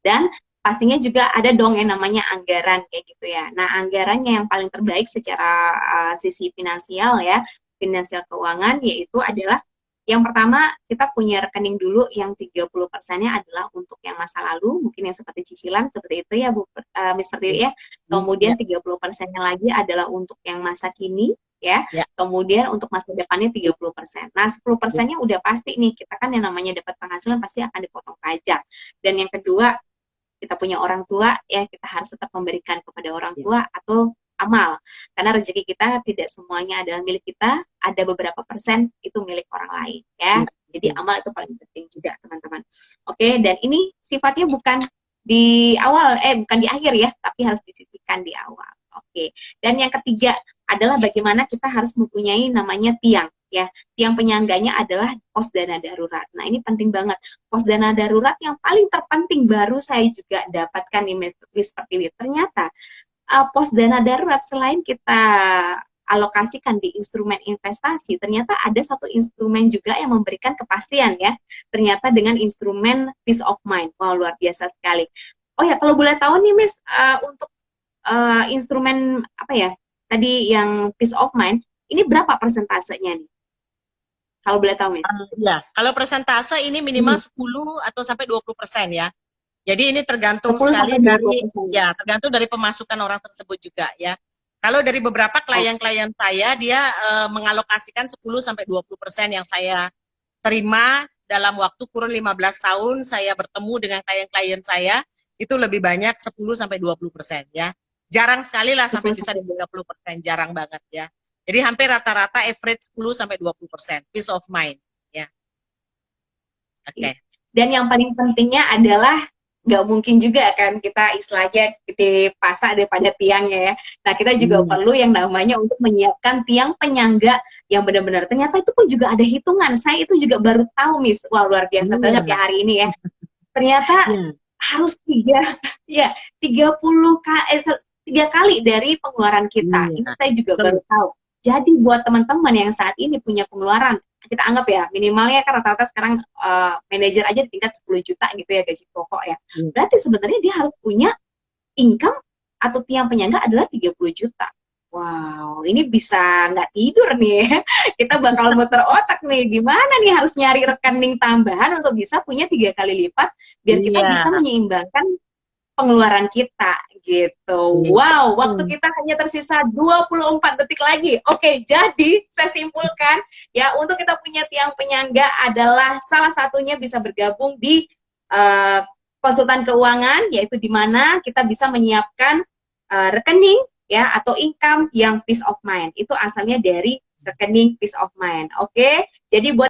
Dan pastinya juga ada dong yang namanya anggaran kayak gitu ya. Nah, anggarannya yang paling terbaik secara sisi finansial ya, finansial keuangan, yaitu adalah yang pertama kita punya rekening dulu yang 30%-nya adalah untuk yang masa lalu, mungkin yang seperti cicilan seperti itu ya Bu Miss Pertiwi ya. Kemudian 30%-nya lagi adalah untuk yang masa kini ya. Ya. Kemudian untuk masa depannya 30%. Nah, 10%-nya udah pasti nih, kita kan yang namanya dapat penghasilan pasti akan dipotong pajak. Dan yang kedua, kita punya orang tua ya, kita harus tetap memberikan kepada orang tua atau amal, karena rezeki kita tidak semuanya adalah milik kita, ada beberapa persen itu milik orang lain ya. Jadi amal itu paling penting juga teman-teman. Oke, dan ini sifatnya bukan di awal bukan di akhir ya, tapi harus disisihkan di awal. Oke, dan yang ketiga adalah bagaimana kita harus mempunyai namanya tiang ya. Tiang penyangganya adalah pos dana darurat. Nah, ini penting banget. Pos dana darurat yang paling terpenting baru saya juga dapatkan di Miss Pertiwi. Ternyata pos dana darurat selain kita alokasikan di instrumen investasi, ternyata ada satu instrumen juga yang memberikan kepastian ya. Ternyata dengan instrumen peace of mind. Wow, luar biasa sekali. Oh ya, kalau boleh tahu nih Miss, untuk instrumen apa ya tadi yang peace of mind, ini berapa persentasenya nih? Kalau boleh tahu, Miss. Ya, kalau persentase ini minimal 10 atau sampai 20% ya. Jadi ini tergantung sekali dari tergantung dari pemasukan orang tersebut juga ya. Kalau dari beberapa klien-klien saya, dia mengalokasikan 10 sampai 20% yang saya terima dalam waktu kurun 15 tahun saya bertemu dengan klien-klien saya, itu lebih banyak 10 sampai 20% ya. Jarang sekali lah sampai bisa di 30%, jarang banget ya. Jadi hampir rata-rata average 10 sampai 20%, peace of mind ya. Oke. Dan yang paling pentingnya adalah nggak mungkin juga kan kita istilahnya di pasak daripada tiangnya ya. Nah, kita juga perlu yang namanya untuk menyiapkan tiang penyangga yang benar-benar, ternyata itu pun juga ada hitungan. Saya itu juga baru tahu, Miss. Wah, luar biasa banget ya hari ini ya. Ternyata harus 3 kali dari pengeluaran kita. Ini saya juga baru tahu. Jadi buat teman-teman yang saat ini punya pengeluaran, kita anggap ya minimalnya kan rata-rata sekarang manajer aja di tingkat 10 juta gitu ya gaji pokok ya. Berarti sebenarnya dia harus punya income atau tiang penyangga adalah 30 juta. Wow, ini bisa nggak tidur nih ya. Kita bakal muter otak nih, gimana nih harus nyari rekening tambahan untuk bisa punya 3 kali lipat biar kita bisa menyeimbangkan pengeluaran kita gitu. Wow, waktu kita hanya tersisa 24 detik lagi. Oke, jadi saya simpulkan ya, untuk kita punya tiang penyangga adalah salah satunya bisa bergabung di konsultan keuangan, yaitu di mana kita bisa menyiapkan rekening ya atau income yang peace of mind. Itu asalnya dari rekening peace of mind. Oke. Jadi buat